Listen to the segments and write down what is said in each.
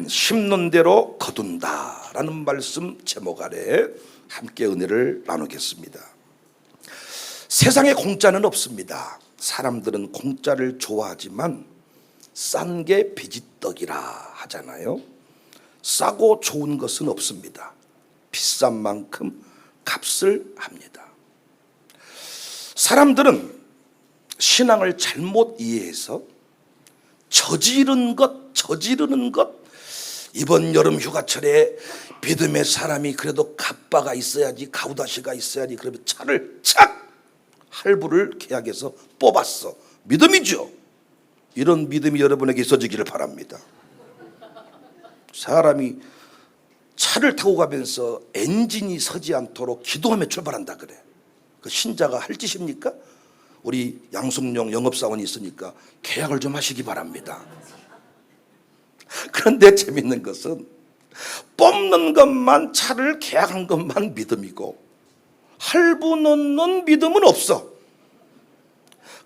심는 대로 거둔다 라는 말씀 제목 아래 함께 은혜를 나누겠습니다. 세상에 공짜는 없습니다. 사람들은 공짜를 좋아하지만 싼 게 비지떡이라 하잖아요. 싸고 좋은 것은 없습니다. 비싼 만큼 값을 합니다. 사람들은 신앙을 잘못 이해해서 저지르는 것, 이번 여름 휴가철에 믿음의 사람이 그래도 갑바가 있어야지, 가우다시가 있어야지, 그러면 차를 착 할부를 계약해서 뽑았어. 믿음이죠. 이런 믿음이 여러분에게 있어지기를 바랍니다. 사람이 차를 타고 가면서 엔진이 서지 않도록 기도하며 출발한다 그래. 그 신자가 할 짓입니까? 우리 양성용 영업사원이 있으니까 계약을 좀 하시기 바랍니다. 그런데 재밌는 것은 뽑는 것만, 차를 계약한 것만 믿음이고 할부 넣는 믿음은 없어.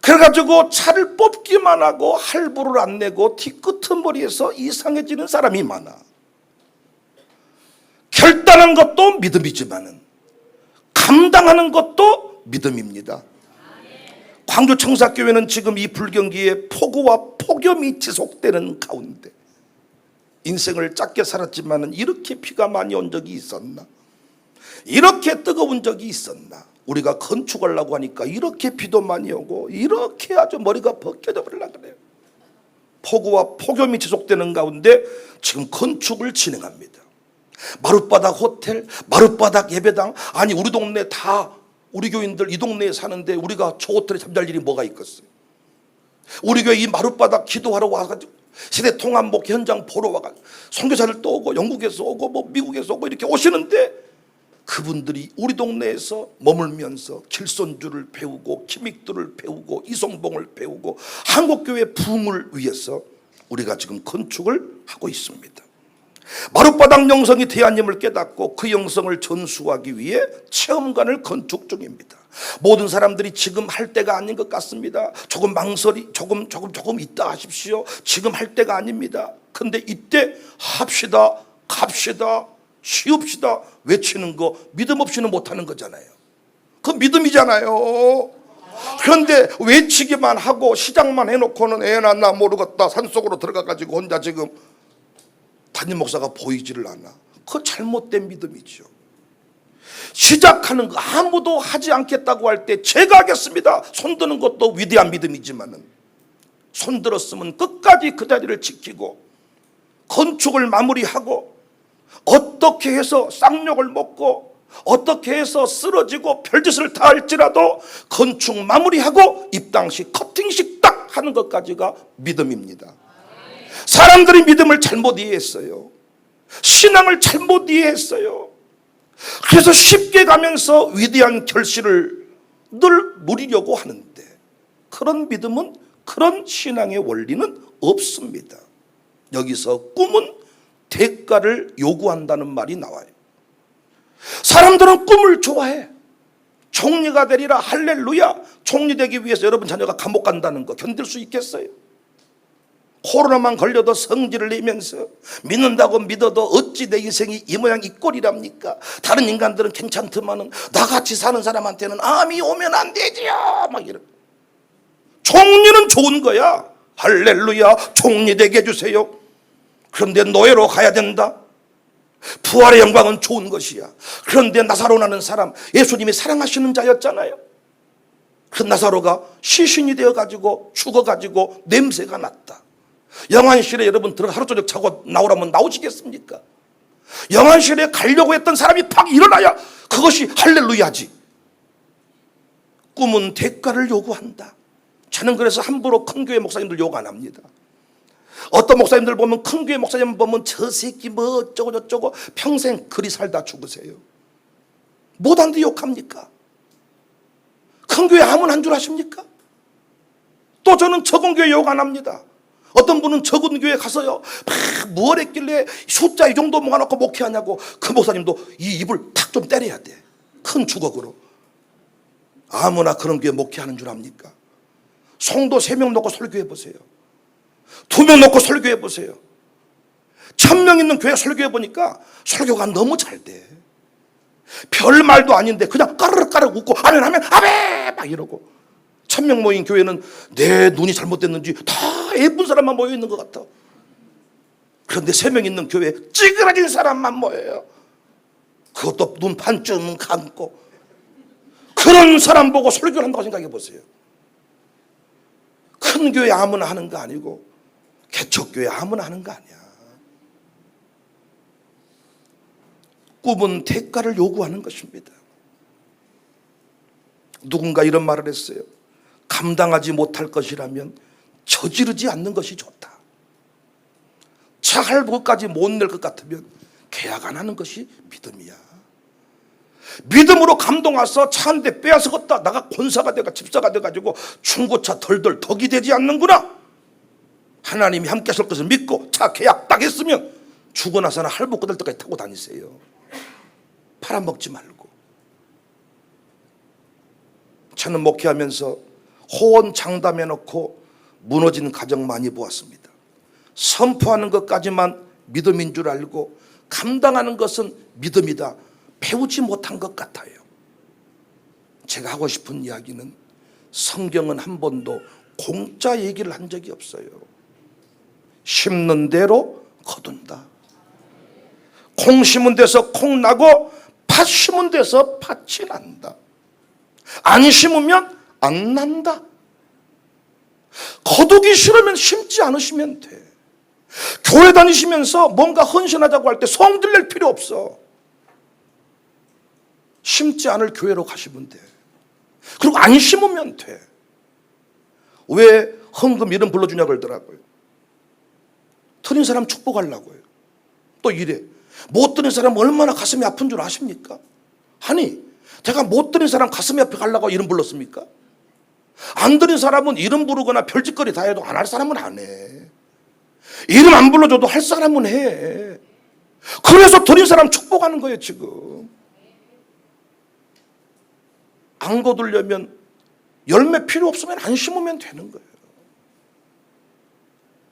그래가지고 차를 뽑기만 하고 할부를 안 내고 뒤끝머리에서 이상해지는 사람이 많아. 결단한 것도 믿음이지만은 감당하는 것도 믿음입니다. 광주 청사교회는 지금 이 불경기에 폭우와 폭염이 지속되는 가운데 인생을 짧게 살았지만은 이렇게 비가 많이 온 적이 있었나? 이렇게 뜨거운 적이 있었나? 우리가 건축하려고 하니까 이렇게 비도 많이 오고 이렇게 아주 머리가 벗겨져 버리려고 그래요. 폭우와 폭염이 지속되는 가운데 지금 건축을 진행합니다. 마룻바닥 호텔, 마룻바닥 예배당, 아니 우리 동네 다 우리 교인들 이 동네에 사는데 우리가 저 호텔에 잠잘 일이 뭐가 있겠어요? 우리 교회 이 마룻바닥 기도하러 와가지고 세대 통합목 현장 보러 와가지고 선교사들 또 오고 영국에서 오고 뭐 미국에서 오고 이렇게 오시는데 그분들이 우리 동네에서 머물면서 길손주를 배우고 기믹들을 배우고 이성봉을 배우고 한국교회 부흥을 위해서 우리가 지금 건축을 하고 있습니다. 마룻바닥 영성이 대하님을 깨닫고 그 영성을 전수하기 위해 체험관을 건축 중입니다. 모든 사람들이 지금 할 때가 아닌 것 같습니다. 조금 망설이 조금 있다 하십시오. 지금 할 때가 아닙니다. 근데 이때 합시다, 갑시다, 쉬읍시다 외치는 거 믿음 없이는 못하는 거잖아요. 그 믿음이잖아요. 그런데 외치기만 하고 시작만 해놓고는 애나 나 모르겠다 산속으로 들어가가지고 혼자 지금 담임 목사가 보이지를 않아. 그거 잘못된 믿음이죠. 시작하는 거 아무도 하지 않겠다고 할 때 제가 하겠습니다 손드는 것도 위대한 믿음이지만은 손들었으면 끝까지 그 자리를 지키고 건축을 마무리하고 어떻게 해서 쌍욕을 먹고 어떻게 해서 쓰러지고 별짓을 다 할지라도 건축 마무리하고 입당식 커팅식 딱 하는 것까지가 믿음입니다. 사람들이 믿음을 잘못 이해했어요. 신앙을 잘못 이해했어요. 그래서 쉽게 가면서 위대한 결실을 늘 누리려고 하는데 그런 믿음은, 그런 신앙의 원리는 없습니다. 여기서 꿈은 대가를 요구한다는 말이 나와요. 사람들은 꿈을 좋아해. 총리가 되리라 할렐루야. 총리 되기 위해서 여러분 자녀가 감옥 간다는 거 견딜 수 있겠어요? 코로나만 걸려도 성질을 내면서 믿는다고 믿어도 어찌 내 인생이 이 모양 이 꼴이랍니까? 다른 인간들은 괜찮더만은 나같이 사는 사람한테는 암이 오면 안 되지요 막 이러. 총리는 좋은 거야. 할렐루야 총리 되게 해주세요. 그런데 노예로 가야 된다. 부활의 영광은 좋은 것이야. 그런데 나사로라는 사람 예수님이 사랑하시는 자였잖아요. 그 나사로가 시신이 되어가지고 죽어가지고 냄새가 났다. 영안실에 여러분 들어 하루 저녁 자고 나오라면 나오시겠습니까? 영안실에 가려고 했던 사람이 팍 일어나야 그것이 할렐루야지. 꿈은 대가를 요구한다. 저는 그래서 함부로 큰 교회 목사님들 욕 안 합니다. 어떤 목사님들 보면 큰 교회 목사님 보면 저 새끼 뭐 어쩌고 저쩌고 평생 그리 살다 죽으세요. 못한데 욕합니까? 큰 교회 아무나 한 줄 아십니까? 또 저는 적은 교회 욕 안 합니다. 어떤 분은 적은 교회 가서요 뭘 했길래 숫자 이 정도 모아놓고 목회하냐고. 그 목사님도 이 입을 탁 좀 때려야 돼. 큰 주걱으로. 아무나 그런 교회 목회하는 줄 압니까? 성도 3명 놓고 설교해 보세요. 2명 놓고 설교해 보세요. 1000명 있는 교회 설교해 보니까 설교가 너무 잘 돼. 별 말도 아닌데 그냥 까르르 웃고 아멘 아멘 아멘 막 이러고. 1000명 모인 교회는 내 눈이 잘못됐는지 다 예쁜 사람만 모여 있는 것 같아. 그런데 3명 있는 교회에 찌그러진 사람만 모여요. 그것도 눈 반쯤 감고. 그런 사람 보고 설교를 한다고 생각해 보세요. 큰 교회 아무나 하는 거 아니고 개척교회 아무나 하는 거 아니야. 꿈은 대가를 요구하는 것입니다. 누군가 이런 말을 했어요. 감당하지 못할 것이라면 저지르지 않는 것이 좋다. 차 할부까지 못 낼 것 같으면 계약 안 하는 것이 믿음이야. 믿음으로 감동 와서 차 한 대 빼앗아갔다 나가 권사가 돼가 집사가 돼가지고 중고차 덜덜 덕이 되지 않는구나. 하나님이 함께 하실 것을 믿고 차 계약 딱 했으면 죽고 나서는 할부 끝날 때까지 타고 다니세요. 팔아먹지 말고. 저는 목회하면서 호언 장담해놓고 무너진 가정 많이 보았습니다. 선포하는 것까지만 믿음인 줄 알고 감당하는 것은 믿음이다. 배우지 못한 것 같아요. 제가 하고 싶은 이야기는 성경은 한 번도 공짜 얘기를 한 적이 없어요. 심는 대로 거둔다. 콩 심은 데서 콩 나고 팥 심은 데서 팥이 난다. 안 심으면 안 난다. 거두기 싫으면 심지 않으시면 돼. 교회 다니시면서 뭔가 헌신하자고 할 때 성질 낼 필요 없어. 심지 않을 교회로 가시면 돼. 그리고 안 심으면 돼. 왜 헌금 이름 불러주냐 그러더라고요. 드린 사람 축복하려고요. 또 이래. 못 드린 사람 얼마나 가슴이 아픈 줄 아십니까? 아니, 제가 못 드린 사람 가슴이 앞에 가려고 이름 불렀습니까? 안 드린 사람은 이름 부르거나 별짓거리 다 해도 안 할 사람은 안 해. 이름 안 불러줘도 할 사람은 해. 그래서 드린 사람 축복하는 거예요 지금. 안 거두려면 열매 필요 없으면 안 심으면 되는 거예요.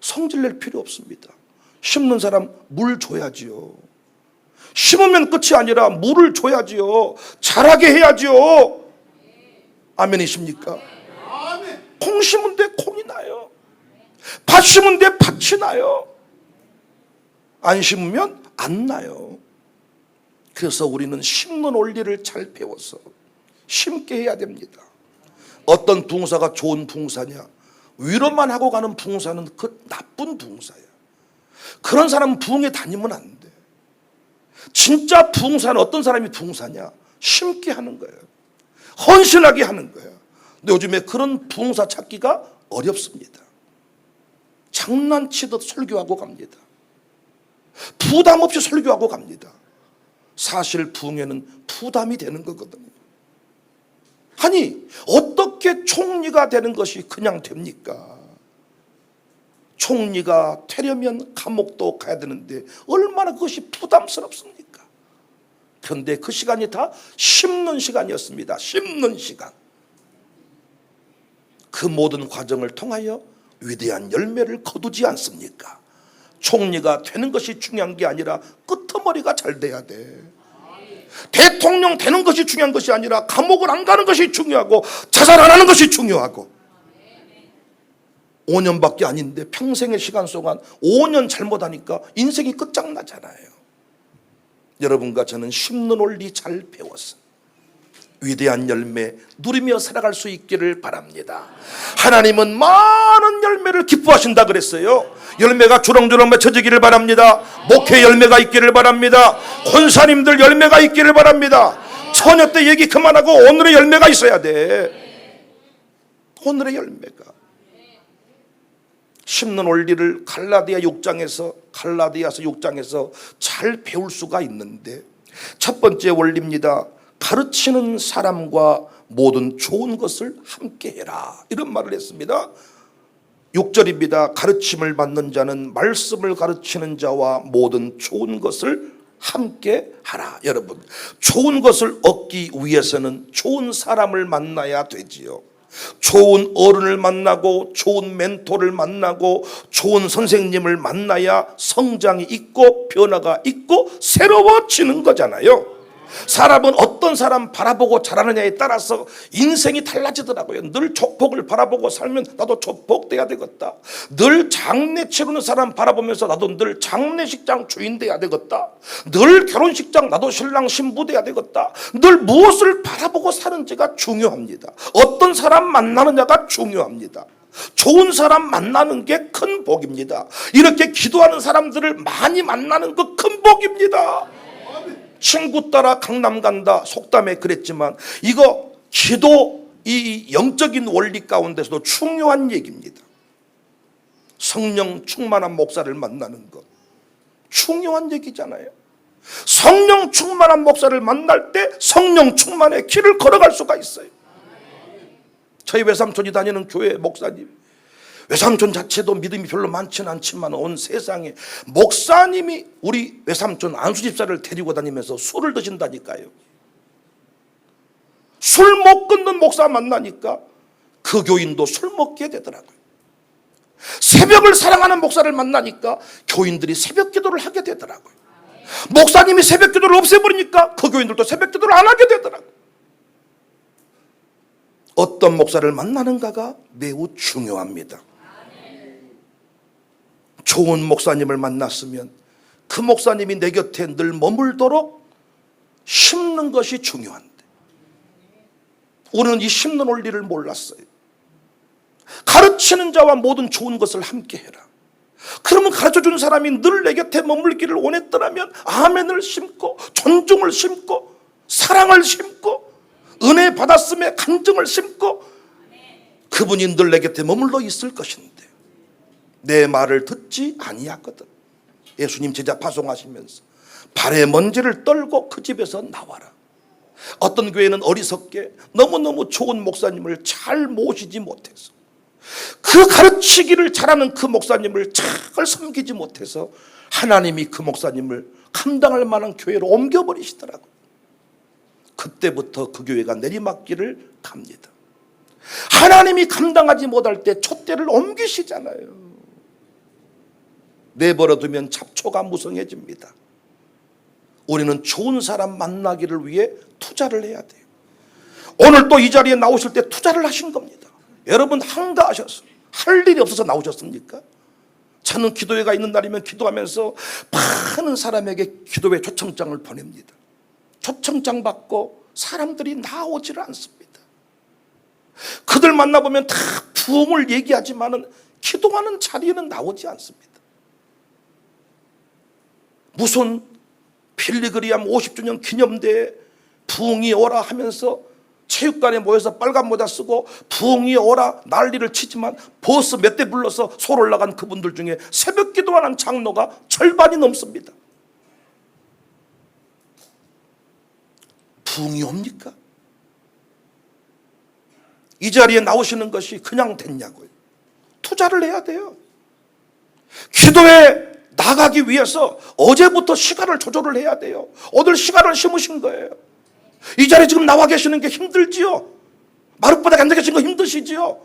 성질 낼 필요 없습니다. 심는 사람 물 줘야지요. 심으면 끝이 아니라 물을 줘야지요. 자라게 해야지요. 아멘이십니까? 콩 심은 데 콩이 나요. 팥 심은 데 팥이 나요. 안 심으면 안 나요. 그래서 우리는 심는 원리를 잘 배워서 심게 해야 됩니다. 어떤 붕사가 좋은 붕사냐? 위로만 하고 가는 붕사는 그 나쁜 붕사야. 그런 사람은 붕에 다니면 안 돼. 진짜 붕사는 어떤 사람이 붕사냐? 심게 하는 거예요. 헌신하게 하는 거예요. 근데 요즘에 그런 붕사 찾기가 어렵습니다. 장난치듯 설교하고 갑니다. 부담 없이 설교하고 갑니다. 사실 붕에는 부담이 되는 거거든요. 아니, 어떻게 총리가 되는 것이 그냥 됩니까? 총리가 되려면 감옥도 가야 되는데 얼마나 그것이 부담스럽습니까? 그런데 그 시간이 다 심는 시간이었습니다. 심는 시간. 그 모든 과정을 통하여 위대한 열매를 거두지 않습니까? 총리가 되는 것이 중요한 게 아니라 끄트머리가 잘 돼야 돼. 대통령 되는 것이 중요한 것이 아니라 감옥을 안 가는 것이 중요하고 자살 안 하는 것이 중요하고. 5년밖에 아닌데 평생의 시간 동안 5년 잘못하니까 인생이 끝장나잖아요. 여러분과 저는 심는 원리 잘 배웠어요. 위대한 열매 누리며 살아갈 수 있기를 바랍니다. 하나님은 많은 열매를 기뻐하신다 그랬어요. 열매가 주렁주렁 맺혀지기를 바랍니다. 목회 열매가 있기를 바랍니다. 권사님들 열매가 있기를 바랍니다. 처녀 때 얘기 그만하고 오늘의 열매가 있어야 돼. 오늘의 열매가. 심는 원리를 갈라디아서 6장에서 잘 배울 수가 있는데, 첫 번째 원리입니다. 가르치는 사람과 모든 좋은 것을 함께 해라, 이런 말을 했습니다. 6절입니다. 가르침을 받는 자는 말씀을 가르치는 자와 모든 좋은 것을 함께 하라. 여러분, 좋은 것을 얻기 위해서는 좋은 사람을 만나야 되지요. 좋은 어른을 만나고 좋은 멘토를 만나고 좋은 선생님을 만나야 성장이 있고 변화가 있고 새로워지는 거잖아요. 사람은 어떤 사람 바라보고 자라느냐에 따라서 인생이 달라지더라고요. 늘 조폭을 바라보고 살면 나도 조폭 돼야 되겠다. 늘 장례 치르는 사람 바라보면서 나도 늘 장례식장 주인 돼야 되겠다. 늘 결혼식장 나도 신랑 신부 돼야 되겠다. 늘 무엇을 바라보고 사는지가 중요합니다. 어떤 사람 만나느냐가 중요합니다. 좋은 사람 만나는 게 큰 복입니다. 이렇게 기도하는 사람들을 많이 만나는 거 큰 복입니다. 친구 따라 강남 간다 속담에 그랬지만 이거 기도 이 영적인 원리 가운데서도 중요한 얘기입니다. 성령 충만한 목사를 만나는 것 중요한 얘기잖아요. 성령 충만한 목사를 만날 때 성령 충만의 길을 걸어갈 수가 있어요. 저희 외삼촌이 다니는 교회 목사님, 외삼촌 자체도 믿음이 별로 많지는 않지만 온 세상에 목사님이 우리 외삼촌 안수집사를 데리고 다니면서 술을 드신다니까요. 술 못 끊는 목사 만나니까 그 교인도 술 먹게 되더라고요. 새벽을 사랑하는 목사를 만나니까 교인들이 새벽 기도를 하게 되더라고요. 목사님이 새벽 기도를 없애버리니까 그 교인들도 새벽 기도를 안 하게 되더라고요. 어떤 목사를 만나는가가 매우 중요합니다. 좋은 목사님을 만났으면 그 목사님이 내 곁에 늘 머물도록 심는 것이 중요한데 우리는 이 심는 원리를 몰랐어요. 가르치는 자와 모든 좋은 것을 함께 해라. 그러면 가르쳐주는 사람이 늘 내 곁에 머물기를 원했더라면 아멘을 심고 존중을 심고 사랑을 심고 은혜 받았음에 간증을 심고 그분이 늘 내 곁에 머물러 있을 것인데 내 말을 듣지 아니하거든. 예수님 제자 파송하시면서 발에 먼지를 떨고 그 집에서 나와라. 어떤 교회는 어리석게 너무너무 좋은 목사님을 잘 모시지 못해서 그 가르치기를 잘하는 그 목사님을 잘 섬기지 못해서 하나님이 그 목사님을 감당할 만한 교회로 옮겨버리시더라고요. 그때부터 그 교회가 내리막길을 갑니다. 하나님이 감당하지 못할 때 촛대를 옮기시잖아요. 내버려두면 잡초가 무성해집니다. 우리는 좋은 사람 만나기를 위해 투자를 해야 돼요. 오늘 또 이 자리에 나오실 때 투자를 하신 겁니다. 여러분 한가하셨어요. 할 일이 없어서 나오셨습니까? 저는 기도회가 있는 날이면 기도하면서 많은 사람에게 기도회 초청장을 보냅니다. 초청장 받고 사람들이 나오지를 않습니다. 그들 만나보면 다 부흥을 얘기하지만은 기도하는 자리에는 나오지 않습니다. 무슨 빌리그리암 50주년 기념대에 부흥이 오라 하면서 체육관에 모여서 빨간 모자 쓰고 부흥이 오라 난리를 치지만 버스 몇 대 불러서 서울 올라간 그분들 중에 새벽 기도하는 장로가 절반이 넘습니다. 부흥이 옵니까? 이 자리에 나오시는 것이 그냥 됐냐고요. 투자를 해야 돼요. 기도에 나가기 위해서 어제부터 시간을 조절을 해야 돼요. 오늘 시간을 심으신 거예요. 이 자리에 지금 나와 계시는 게 힘들지요. 마룻바닥에 앉아 계신 거 힘드시지요.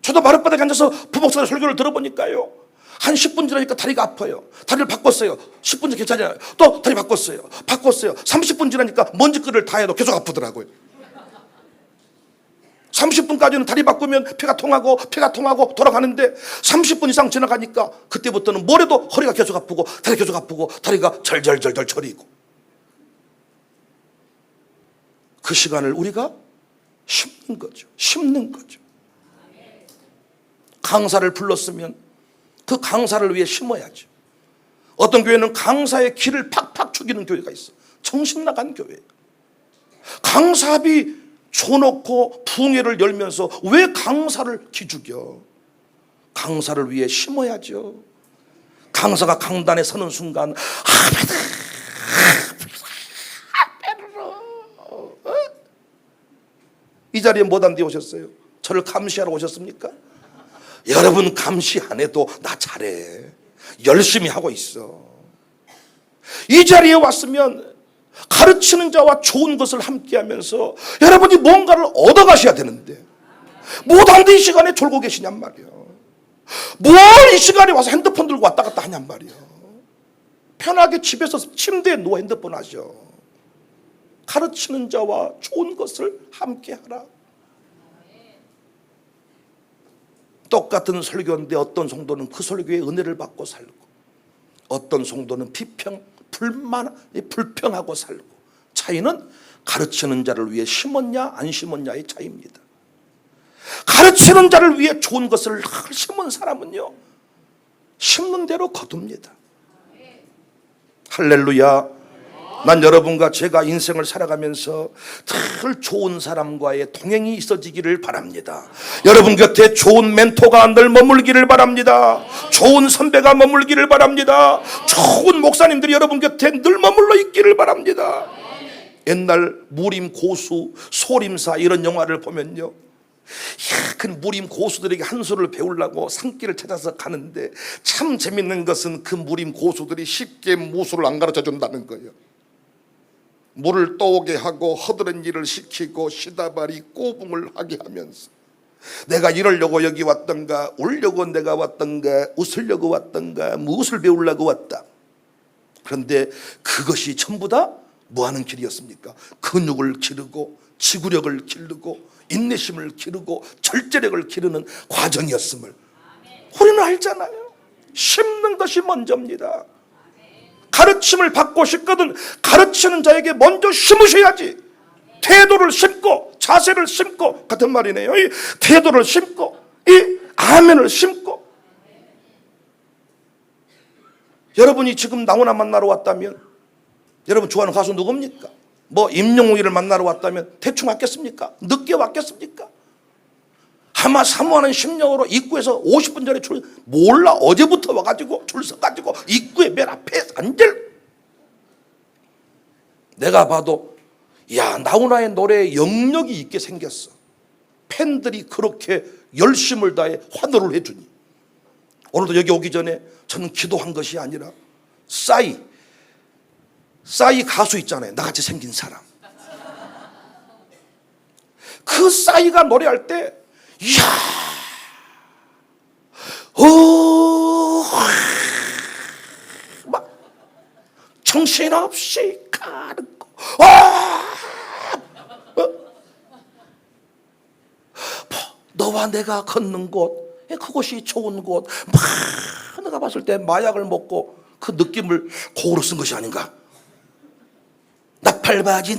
저도 마룻바닥에 앉아서 부목사의 설교를 들어보니까요, 한 10분 지나니까 다리가 아파요. 다리를 바꿨어요. 10분 전 괜찮아요. 또 다리 바꿨어요. 30분 지나니까 먼지끌을 다 해도 계속 아프더라고요. 30분까지는 다리 바꾸면 피가 통하고 돌아가는데 30분 이상 지나가니까 그때부터는 뭘 해도 허리가 계속 아프고 다리가 계속 아프고 다리가 절절절절 저리고. 그 시간을 우리가 심는 거죠. 강사를 불렀으면 그 강사를 위해 심어야죠. 어떤 교회는 강사의 길을 팍팍 죽이는 교회가 있어. 정신 나간 교회. 강사비 줘놓고 부흥회를 열면서 왜 강사를 기죽여? 강사를 위해 심어야죠. 강사가 강단에 서는 순간 이 자리에 뭐 단디 오셨어요? 저를 감시하러 오셨습니까? 여러분 감시 안 해도 나 잘해. 열심히 하고 있어. 이 자리에 왔으면 가르치는 자와 좋은 것을 함께 하면서 여러분이 뭔가를 얻어가셔야 되는데 못 하는데 이 시간에 졸고 계시냔 말이야. 뭘 이 시간에 와서 핸드폰 들고 왔다 갔다 하냔 말이야. 편하게 집에서 침대에 누워 핸드폰 하셔. 가르치는 자와 좋은 것을 함께 하라. 똑같은 설교인데 어떤 성도는 그 설교의 은혜를 받고 살고, 어떤 성도는 불평하고 살고, 차이는 가르치는 자를 위해 심었냐 안 심었냐의 차이입니다. 가르치는 자를 위해 좋은 것을 심은 사람은요, 심는 대로 거둡니다. 할렐루야. 난 여러분과 제가 인생을 살아가면서 늘 좋은 사람과의 동행이 있어지기를 바랍니다. 여러분 곁에 좋은 멘토가 늘 머물기를 바랍니다. 좋은 선배가 머물기를 바랍니다. 좋은 목사님들이 여러분 곁에 늘 머물러 있기를 바랍니다. 옛날 무림 고수, 소림사 이런 영화를 보면요, 그 무림 고수들에게 한 수를 배우려고 산길을 찾아서 가는데, 참 재밌는 것은 그 무림 고수들이 쉽게 무술을 안 가르쳐 준다는 거예요. 물을 떠오게 하고 허드렛 일을 시키고 시다발이 꼬붕을 하게 하면서, 내가 이러려고 여기 왔던가, 울려고 내가 왔던가, 웃으려고 왔던가, 무엇을 배우려고 왔다. 그런데 그것이 전부 다 뭐하는 길이었습니까? 근육을 기르고 지구력을 기르고 인내심을 기르고 절제력을 기르는 과정이었음을 우리는 알잖아요. 심는 것이 먼저입니다. 가르침을 받고 싶거든 가르치는 자에게 먼저 심으셔야지. 태도를 심고 자세를 심고, 같은 말이네요. 이 태도를 심고 이 아멘을 심고. 여러분이 지금 나훈아 만나러 왔다면, 여러분 좋아하는 가수 누굽니까? 뭐 임영웅이를 만나러 왔다면 대충 왔겠습니까? 늦게 왔겠습니까? 아마 사모하는 심령으로 입구에서 50분 전에 몰라, 어제부터 와가지고 줄 서가지고 입구에 맨 앞에 앉을. 내가 봐도 야, 나훈아의 노래에 영역이 있게 생겼어. 팬들이 그렇게 열심을 다해 환호를 해주니. 오늘도 여기 오기 전에 저는 기도한 것이 아니라 싸이 가수 있잖아요, 나같이 생긴 사람. 그 싸이가 노래할 때 이야, 막 정신없이 가는 거, 너와 내가 걷는 곳, 그것이 좋은 곳. 막 내가 봤을 때 마약을 먹고 그 느낌을 곡으로 쓴 것이 아닌가. 나팔바지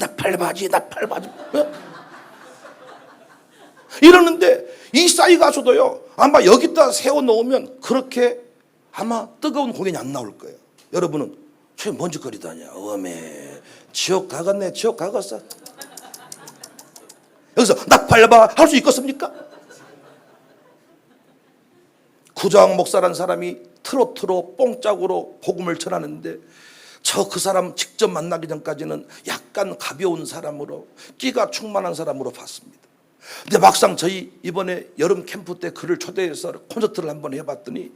이러는데, 이 싸이 가수도요, 아마 여기다 세워놓으면 그렇게 아마 뜨거운 공연이 안 나올 거예요. 여러분은 저 먼지거리다냐, 어메 지옥 가겠네, 지옥 가겠어. 여기서 나팔바 할 수 있겠습니까? 구자왕 목사라는 사람이 트로트로 뽕짝으로 복음을 전하는데, 그 사람 직접 만나기 전까지는 약간 가벼운 사람으로, 끼가 충만한 사람으로 봤습니다. 근데 막상 저희 이번에 여름 캠프 때 그를 초대해서 콘서트를 한번 해봤더니, 이야,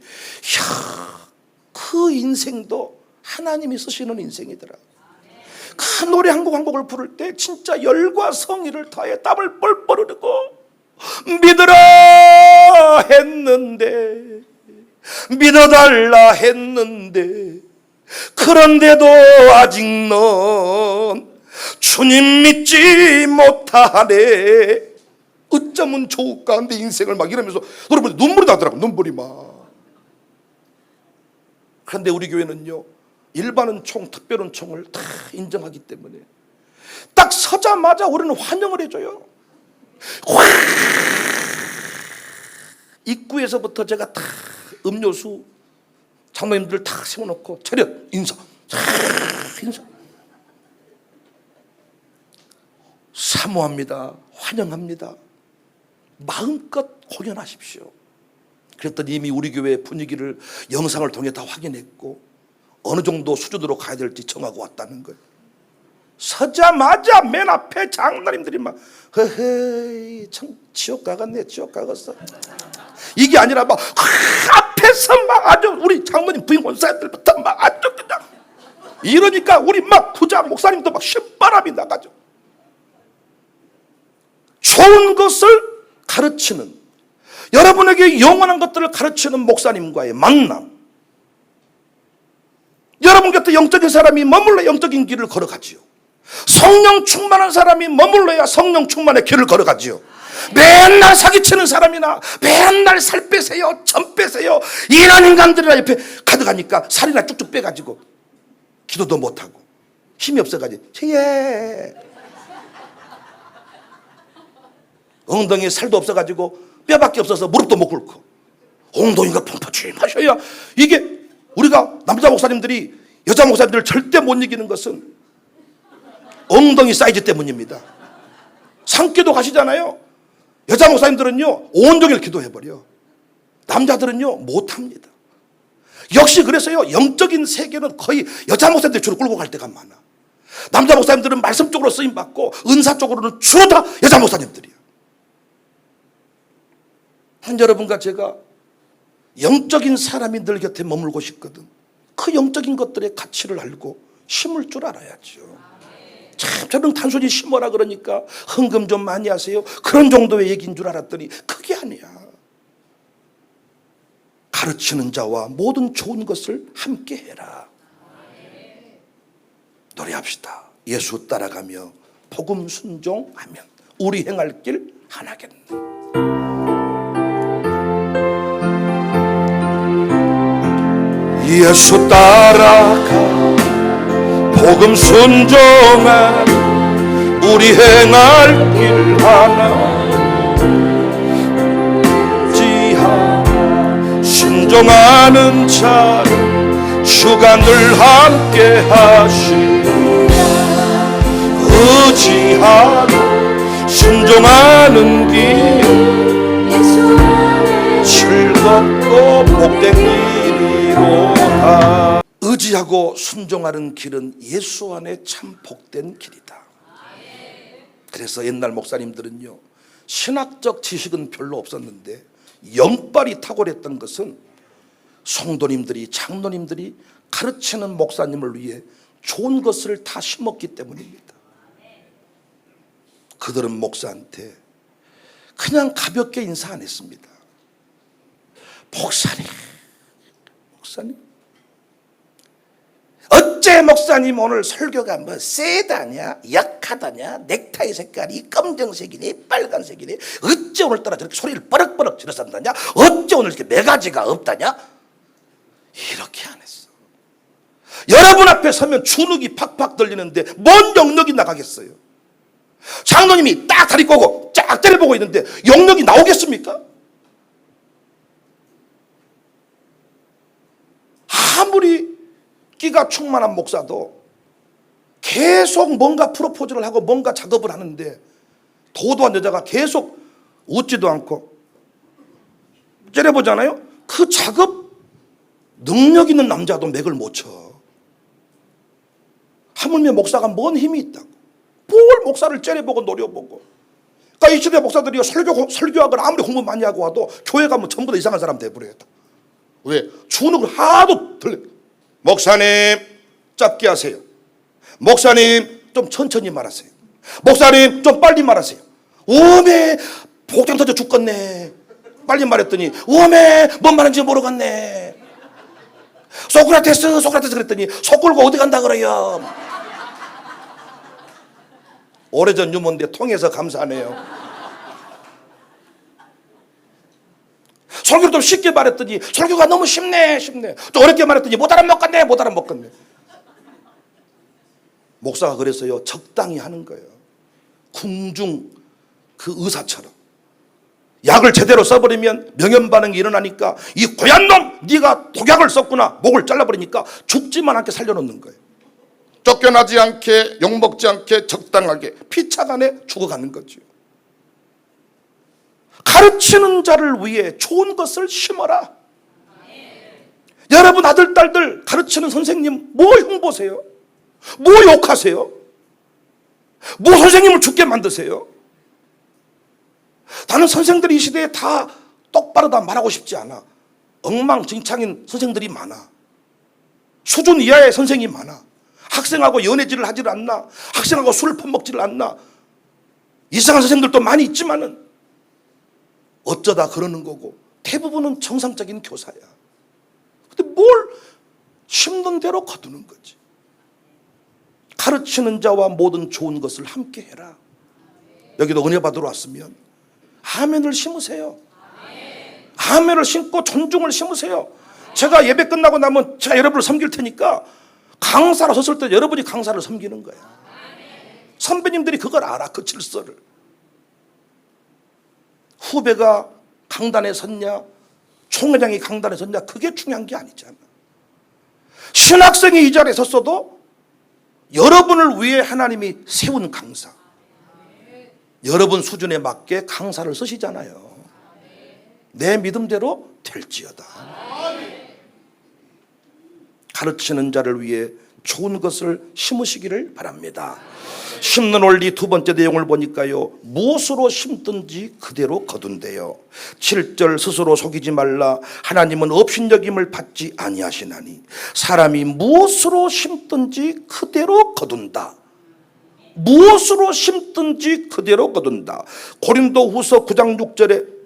그 인생도 하나님이 쓰시는 인생이더라. 그 노래 한 곡 한 곡을 부를 때 진짜 열과 성의를 다해 땀을 뻘뻘 흐르고 믿으라 했는데, 믿어달라 했는데, 그런데도 아직 넌 주님 믿지 못하네. 어쩌면 좋을까? 내 인생을 막 이러면서 노래 부르는데 눈물이 나더라고, 눈물이 막. 그런데 우리 교회는요, 일반은 총, 특별은 총을 다 인정하기 때문에 딱 서자마자 우리는 환영을 해줘요. 입구에서부터 제가 다 음료수 장로님들 다 세워놓고 차렷 인사, 인사. 사모합니다, 환영합니다, 마음껏 공연하십시오. 그랬더니 이미 우리 교회 분위기를 영상을 통해 다 확인했고, 어느 정도 수준으로 가야 될지 정하고 왔다는 거예요. 서자마자 맨 앞에 장로님들이 막 허헤이 참 지옥 가겠네, 지옥 가겠어. 이게 아니라 막 앞에서 막 아주 우리 장로님 부인 원사님들부터 막 아주 그냥 이러니까 우리 막 부자 목사님도 막 신바람이 나가죠. 좋은 것을 가르치는, 여러분에게 영원한 것들을 가르치는 목사님과의 만남, 여러분 곁에 영적인 사람이 머물러 영적인 길을 걸어가지요. 성령 충만한 사람이 머물러야 성령 충만의 길을 걸어가지요. 맨날 사기치는 사람이나 맨날 살 빼세요, 점 빼세요, 이런 인간들이나 옆에 가득하니까 살이나 쭉쭉 빼가지고 기도도 못하고 힘이 없어가지고 예, 엉덩이에 살도 없어가지고 뼈밖에 없어서 무릎도 못 꿇고 엉덩이가 펑퍼짐하셔야. 이게 우리가 남자 목사님들이 여자 목사님들을 절대 못 이기는 것은 엉덩이 사이즈 때문입니다. 산기도 가시잖아요. 여자 목사님들은요 온종일 기도해버려. 남자들은요 못합니다. 역시 그래서요 영적인 세계는 거의 여자 목사님들이 주로 끌고 갈 때가 많아. 남자 목사님들은 말씀 쪽으로 쓰임받고 은사 쪽으로는 주로 다 여자 목사님들이야. 한 여러분과 제가 영적인 사람이 늘 곁에 머물고 싶거든. 그 영적인 것들의 가치를 알고 심을 줄 알아야죠. 참 저는 단순히 심어라 그러니까 헌금 좀 많이 하세요 그런 정도의 얘기인 줄 알았더니 그게 아니야. 가르치는 자와 모든 좋은 것을 함께 해라. 노래합시다. 예수 따라가며 복음 순종하면 우리 행할 길 하나겠네. 예수 따라가 복음 순종한 우리 행할 길 하나 지하 순종하는 자는 주가 늘 함께 하시리라. 의지하고 순종하는 길 즐겁고 복된 길이로다. 의지하고 순종하는 길은 예수 안에 참 복된 길이다. 그래서 옛날 목사님들은요 신학적 지식은 별로 없었는데 영빨이 탁월했던 것은 성도님들이 장로님들이 가르치는 목사님을 위해 좋은 것을 다 심었기 때문입니다. 그들은 목사한테 그냥 가볍게 인사 안 했습니다. 목사님 어째 목사님 오늘 설교가 뭐 세다냐 약하다냐 넥타이 색깔이 검정색이니 빨간색이니 어째 오늘따라 저렇게 소리를 뻐럭뻐럭 지르산다냐 어째 오늘 이렇게 매가지가 없다냐 이렇게 안 했어. 여러분 앞에 서면 주눅이 팍팍 들리는데 뭔 영역이 나가겠어요. 장로님이 딱 다리 꼬고 쫙 때려보고 있는데 영역이 나오겠습니까? 아무리 끼가 충만한 목사도 계속 뭔가 프로포즈를 하고 뭔가 작업을 하는데 도도한 여자가 계속 웃지도 않고 째려보잖아요. 그 작업 능력 있는 남자도 맥을 못 쳐. 하물며 목사가 뭔 힘이 있다고. 뭘 목사를 째려보고 노려보고. 그러니까 이 시대 목사들이 설교학을 아무리 공부 많이 하고 와도 교회 가면 전부 다 이상한 사람 돼버려요. 왜? 주눅을 하도 들려. 목사님 짧게 하세요. 목사님 좀 천천히 말하세요. 목사님 좀 빨리 말하세요. 오메 복장 터져 죽겠네. 빨리 말했더니 오메 뭔 말인지 모르겠네. 소크라테스 그랬더니 속 끌고 어디 간다 그래요. 오래전 유머인데 통해서 감사하네요. 설교를 좀 쉽게 말했더니 설교가 너무 쉽네. 또 어렵게 말했더니 못 알아먹겠네. 목사가 그래서요 적당히 하는 거예요. 궁중 그 의사처럼 약을 제대로 써버리면 명현반응이 일어나니까 이 고얀 놈 네가 독약을 썼구나 목을 잘라버리니까 죽지만 않게 살려놓는 거예요. 쫓겨나지 않게 욕먹지 않게 적당하게 피차간에 죽어가는 거죠. 가르치는 자를 위해 좋은 것을 심어라. 여러분 아들 딸들 가르치는 선생님 뭐 흉보세요? 뭐 욕하세요? 뭐 선생님을 죽게 만드세요? 나는 선생들이 이 시대에 다 똑바로 다 말하고 싶지 않아. 엉망진창인 선생들이 많아. 수준 이하의 선생이 많아. 학생하고 연애질을 하질 않나. 학생하고 술을 퍼먹지를 않나. 이상한 선생들도 많이 있지만은 어쩌다 그러는 거고 대부분은 정상적인 교사야. 근데 뭘 심는 대로 거두는 거지. 가르치는 자와 모든 좋은 것을 함께 해라. 여기도 은혜 받으러 왔으면 아멘을 심으세요. 아멘을 심고 존중을 심으세요. 제가 예배 끝나고 나면 제가 여러분을 섬길 테니까 강사로 섰을 때 여러분이 강사를 섬기는 거야. 선배님들이 그걸 알아, 그 질서를. 후배가 강단에 섰냐 총회장이 강단에 섰냐 그게 중요한 게 아니잖아. 신학생이 이 자리에 섰어도 여러분을 위해 하나님이 세운 강사, 여러분 수준에 맞게 강사를 쓰시잖아요. 내 믿음대로 될지어다. 가르치는 자를 위해 좋은 것을 심으시기를 바랍니다. 심는 원리 두 번째 내용을 보니까요, 무엇으로 심든지 그대로 거둔대요. 7절 스스로 속이지 말라. 하나님은 업신여김을 받지 아니하시나니 사람이 무엇으로 심든지 그대로 거둔다. 무엇으로 심든지 그대로 거둔다. 고린도후서 9장 6절에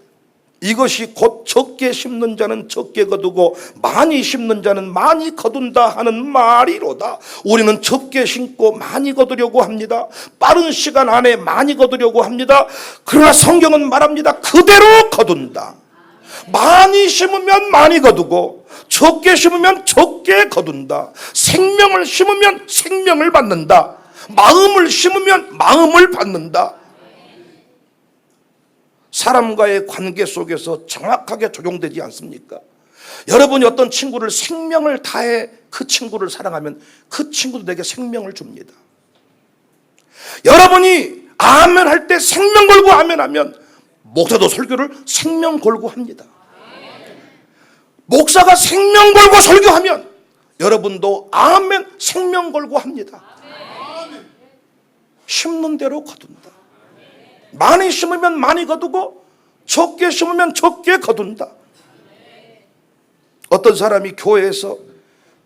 이것이 곧 적게 심는 자는 적게 거두고 많이 심는 자는 많이 거둔다 하는 말이로다. 우리는 적게 심고 많이 거두려고 합니다. 빠른 시간 안에 많이 거두려고 합니다. 그러나 성경은 말합니다. 그대로 거둔다. 많이 심으면 많이 거두고 적게 심으면 적게 거둔다. 생명을 심으면 생명을 받는다. 마음을 심으면 마음을 받는다. 사람과의 관계 속에서 정확하게 적용되지 않습니까? 여러분이 어떤 친구를 생명을 다해 그 친구를 사랑하면 그 친구도 내게 생명을 줍니다. 여러분이 아멘 할 때 생명 걸고 아멘 하면 목사도 설교를 생명 걸고 합니다. 목사가 생명 걸고 설교하면 여러분도 아멘 생명 걸고 합니다. 심는 대로 거둔다. 많이 심으면 많이 거두고 적게 심으면 적게 거둔다. 어떤 사람이 교회에서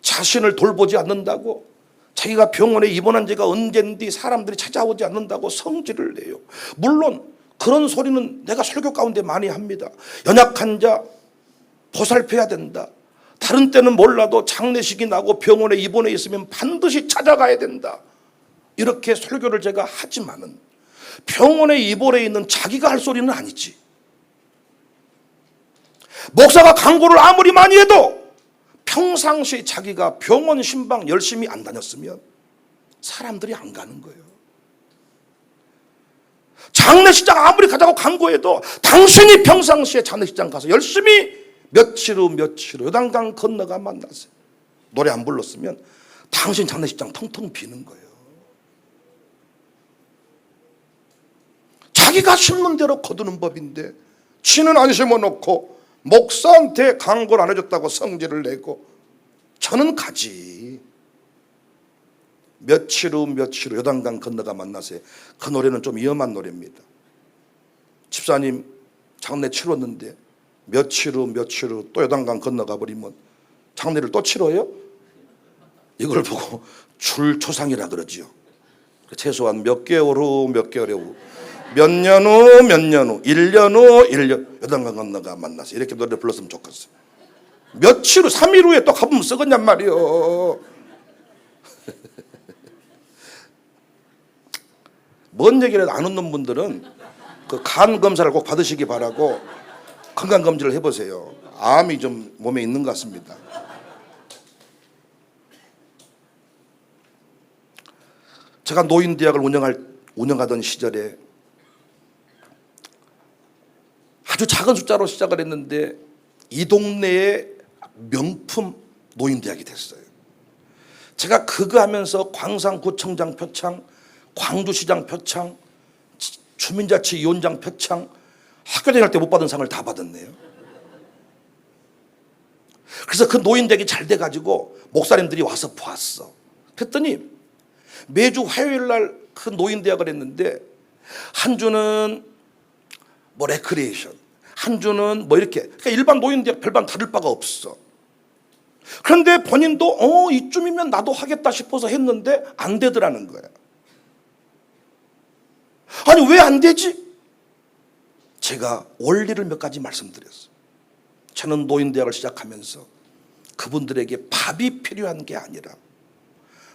자신을 돌보지 않는다고, 자기가 병원에 입원한 지가 언젠지 사람들이 찾아오지 않는다고 성질을 내요. 물론 그런 소리는 내가 설교 가운데 많이 합니다. 연약한 자 보살펴야 된다. 다른 때는 몰라도 장례식이 나고 병원에 입원해 있으면 반드시 찾아가야 된다. 이렇게 설교를 제가 하지만은 병원에 입원해 있는 자기가 할 소리는 아니지. 목사가 강구를 아무리 많이 해도 평상시 자기가 병원 신방 열심히 안 다녔으면 사람들이 안 가는 거예요. 장례식장 아무리 가자고 강구해도 당신이 평상시에 장례식장 가서 열심히 며칠 후 요단강 건너가 만나세요. 노래 안 불렀으면 당신 장례식장 텅텅 비는 거예요. 자기가 심는 대로 거두는 법인데 지는 안 심어놓고 목사한테 강구를 안 해줬다고 성질을 내고 저는 가지. 며칠 후 요단강 건너가 만나세요. 그 노래는 좀 위험한 노래입니다. 집사님 장례 치렀는데 며칠 후 또 요단강 건너가 버리면 장례를 또 치러요? 이걸 보고 줄초상이라 그러지요. 최소한 몇 개월 후 몇 년 후 1년 후 요단강 건너가 만나서 이렇게 노래 불렀으면 좋겠어요. 며칠 후 3일 후에 또 가보면 썩었냔 말이요. 뭔 얘기를 안 웃는 분들은 그 간 검사를 꼭 받으시기 바라고 건강 검진을 해보세요. 암이 좀 몸에 있는 것 같습니다. 제가 노인대학을 운영하던 시절에 아주 작은 숫자로 시작을 했는데 이 동네의 명품 노인대학이 됐어요. 제가 그거 하면서 광산구청장 표창, 광주시장 표창, 주민자치위원장 표창, 학교 다닐 때 못 받은 상을 다 받았네요. 그래서 그 노인대학이 잘 돼가지고 목사님들이 와서 보았어. 그랬더니 매주 화요일 날 그 노인대학을 했는데 한 주는 뭐 레크리에이션, 한 주는 뭐 이렇게, 그러니까 일반 노인대학 별반 다를 바가 없어. 그런데 본인도 이쯤이면 나도 하겠다 싶어서 했는데 안 되더라는 거야. 아니 왜 안 되지? 제가 원리를 몇 가지 말씀드렸어요. 저는 노인대학을 시작하면서 그분들에게 밥이 필요한 게 아니라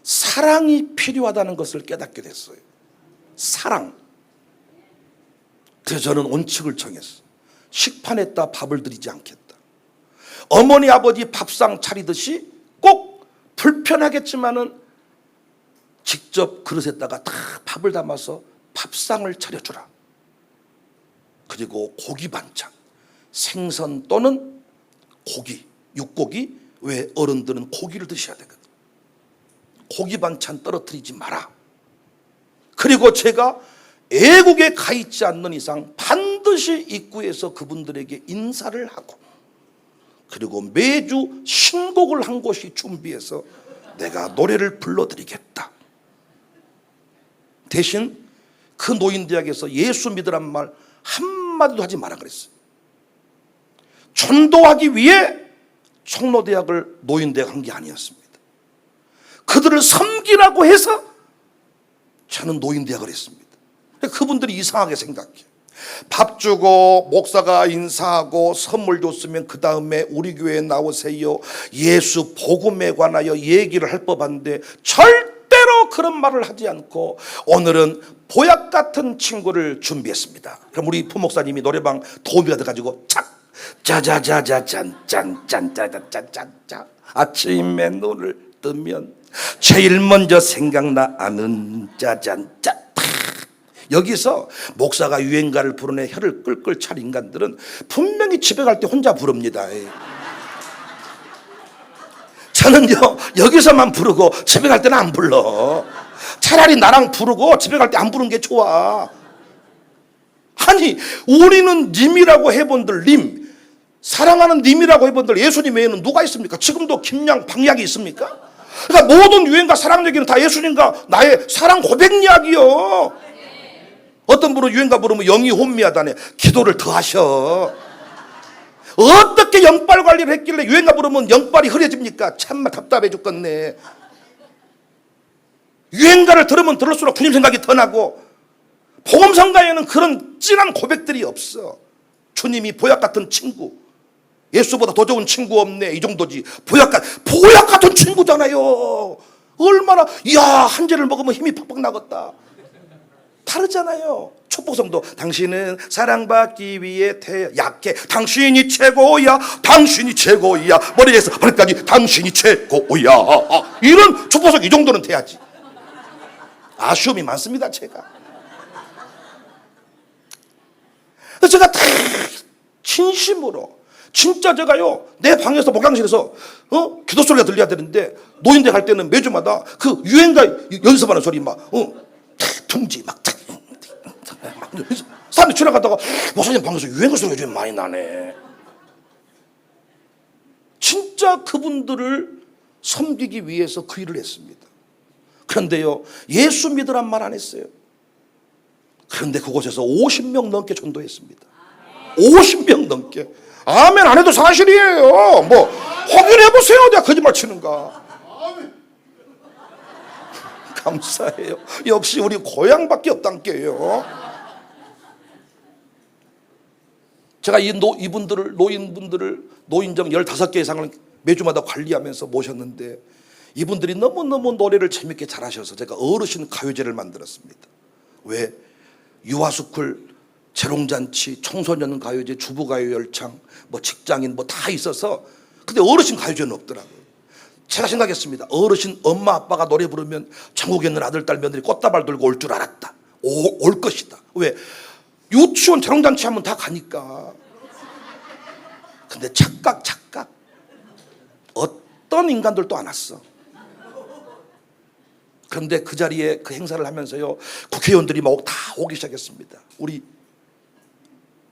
사랑이 필요하다는 것을 깨닫게 됐어요. 사랑. 그래서 저는 원칙을 정했어요. 식판에다 밥을 드리지 않겠다. 어머니 아버지 밥상 차리듯이 꼭 불편하겠지만은 직접 그릇에다가 다 밥을 담아서 밥상을 차려주라. 그리고 고기 반찬, 생선 또는 고기, 육고기. 왜 어른들은 고기를 드셔야 되거든. 고기 반찬 떨어뜨리지 마라. 그리고 제가 애국에 가 있지 않는 이상 반드시 입구에서 그분들에게 인사를 하고, 그리고 매주 신곡을 한 곳이 준비해서 내가 노래를 불러드리겠다. 대신 그 노인대학에서 예수 믿으란 말 한마디도 하지 마라 그랬어요. 전도하기 위해 청로대학을 노인대학 한 게 아니었습니다. 그들을 섬기라고 해서 저는 노인대학을 했습니다. 그분들이 이상하게 생각해요. 밥 주고 목사가 인사하고 선물 줬으면 그 다음에 우리 교회에 나오세요, 예수 복음에 관하여 얘기를 할 법한데 절대로 그런 말을 하지 않고 오늘은 보약 같은 친구를 준비했습니다. 그럼 우리 부목사님이 노래방 도우미가 돼가지고 착 짜자자자 짠짠짠짠짠짠짠 아침에 눈을 뜨면 제일 먼저 생각나는 짜잔짠. 여기서 목사가 유행가를 부르네 혀를 끌끌 찰 인간들은 분명히 집에 갈 때 혼자 부릅니다. 저는요 여기서만 부르고 집에 갈 때는 안 불러. 차라리 나랑 부르고 집에 갈 때 안 부르는 게 좋아. 아니 우리는 님이라고 해본들, 님 사랑하는 님이라고 해본들 예수님 외에는 누가 있습니까? 지금도 김양 방약이 있습니까? 그러니까 모든 유행가 사랑 얘기는 다 예수님과 나의 사랑 고백 이야기요. 어떤 분은 유행가 부르면 영이 혼미하다네. 기도를 더 하셔. 어떻게 영빨 관리를 했길래 유행가 부르면 영빨이 흐려집니까? 참말 답답해 죽겠네. 유행가를 들으면 들을수록 주님 생각이 더 나고, 복음성가에는 그런 진한 고백들이 없어. 주님이 보약 같은 친구, 예수보다 더 좋은 친구 없네, 이 정도지. 보약 같은 친구잖아요. 얼마나, 이야 한 잔을 먹으면 힘이 팍팍 나겠다. 다르잖아요. 축복성도 당신은 사랑받기 위해 약해, 당신이 최고야, 당신이 최고야, 머리에서 발까지 당신이 최고야. 이런 축복성 이 정도는 돼야지. 아쉬움이 많습니다 제가. 제가 다 진심으로 진짜 제가요 내 방에서 목양실에서 기도 소리가 들려야 되는데 노인대 갈 때는 매주마다 그 유행가 연습하는 소리 막 둥지 막 사람이 지나가다가 목사님 방에서 유행가 소리가 좀 많이 나네. 진짜 그분들을 섬기기 위해서 그 일을 했습니다. 그런데요 예수 믿으란 말 안 했어요. 그런데 그곳에서 50명 넘게 전도했습니다. 50명 넘게. 아멘 안 해도 사실이에요. 뭐 확인해보세요. 내가 거짓말 치는가. 감사해요. 역시 우리 고향밖에 없단께요. 제가 이분들을, 노인분들을 노인정 15개 이상을 매주마다 관리하면서 모셨는데 이분들이 너무너무 노래를 재밌게 잘하셔서 제가 어르신 가요제를 만들었습니다. 왜? 유아스쿨, 재롱잔치, 청소년 가요제, 주부가요 열창, 뭐 직장인 뭐 다 있어서, 근데 어르신 가요제는 없더라고요. 제가 생각했습니다. 어르신 엄마 아빠가 노래 부르면 전국에 있는 아들 딸 며느리 꽃다발 들고 올 줄 알았다. 올 것이다. 왜? 유치원 재롱잔치 하면 다 가니까. 근데 착각 어떤 인간들도 안 왔어. 그런데 그 자리에 그 행사를 하면서요 국회의원들이 막 다 오기 시작했습니다. 우리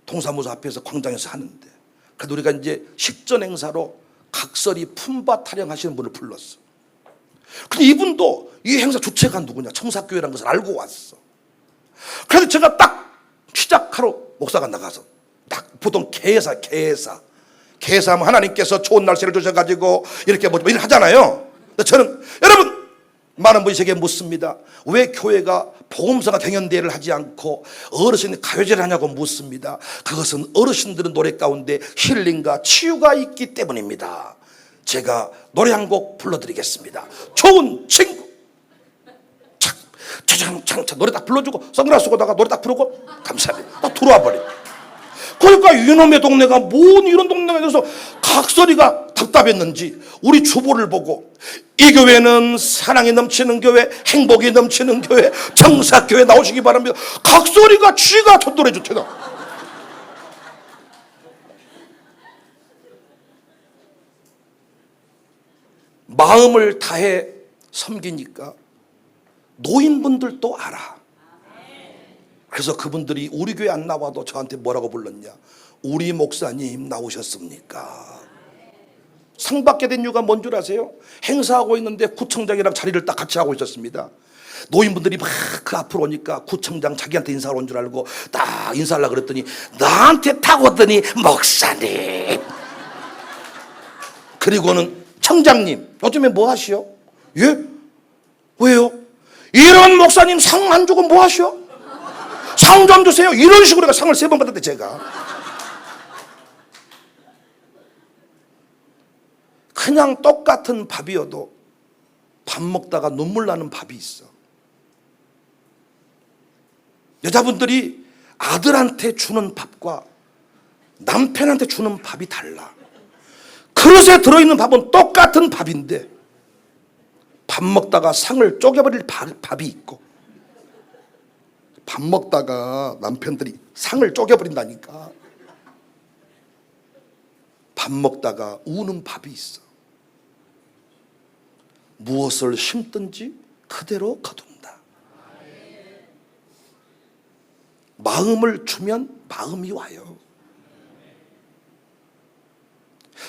동사무소 앞에서 광장에서 하는데, 그래도 우리가 이제 식전 행사로 각설이 품바 타령하시는 분을 불렀어. 근데 이분도 이 행사 주체가 누구냐, 청사교회라는 것을 알고 왔어. 그래서 제가 딱 시작하러 목사가 나가서 딱 보통 개사하면 하나님께서 좋은 날씨를 주셔가지고 이렇게 뭐 이렇게 하잖아요. 저는 여러분 많은 분이 제게 묻습니다. 왜 교회가 복음성가 경연대회를 하지 않고 어르신 가요제를 하냐고 묻습니다. 그것은 어르신들은 노래 가운데 힐링과 치유가 있기 때문입니다. 제가 노래 한 곡 불러드리겠습니다. 좋은 친구. 창창창 노래 딱 불러주고 선글라스 쓰고다가 노래 딱 부르고 감사합니다. 딱 들어와 버려. 그러니까 이놈의 동네가 뭔 이런 동네가 돼서 각설이가 답답했는지 우리 주보를 보고 이 교회는 사랑이 넘치는 교회, 행복이 넘치는 교회, 청사교회 나오시기 바랍니다. 각설이가 쥐가 전도해 주잖아. 마음을 다해 섬기니까 노인분들도 알아. 그래서 그분들이 우리 교회 안 나와도 저한테 뭐라고 불렀냐? 우리 목사님 나오셨습니까? 상 받게 된 이유가 뭔 줄 아세요? 행사하고 있는데 구청장이랑 자리를 딱 같이 하고 있었습니다. 노인분들이 막 그 앞으로 오니까 구청장 자기한테 인사하러 온 줄 알고 딱 인사하려고 그랬더니 나한테 딱 오더니 목사님. 그리고는 청장님 요즘에 뭐 하시오? 예? 왜요? 이런 목사님 상 안 주고 뭐 하시오? 상 좀 주세요. 이런 식으로 상을 3번 받았대 제가. 그냥 똑같은 밥이어도 밥 먹다가 눈물 나는 밥이 있어. 여자분들이 아들한테 주는 밥과 남편한테 주는 밥이 달라. 그릇에 들어있는 밥은 똑같은 밥인데 밥 먹다가 상을 쪼개버릴 밥이 있고 밥 먹다가 남편들이 상을 쪼개버린다니까. 밥 먹다가 우는 밥이 있어. 무엇을 심든지 그대로 거둔다. 마음을 주면 마음이 와요.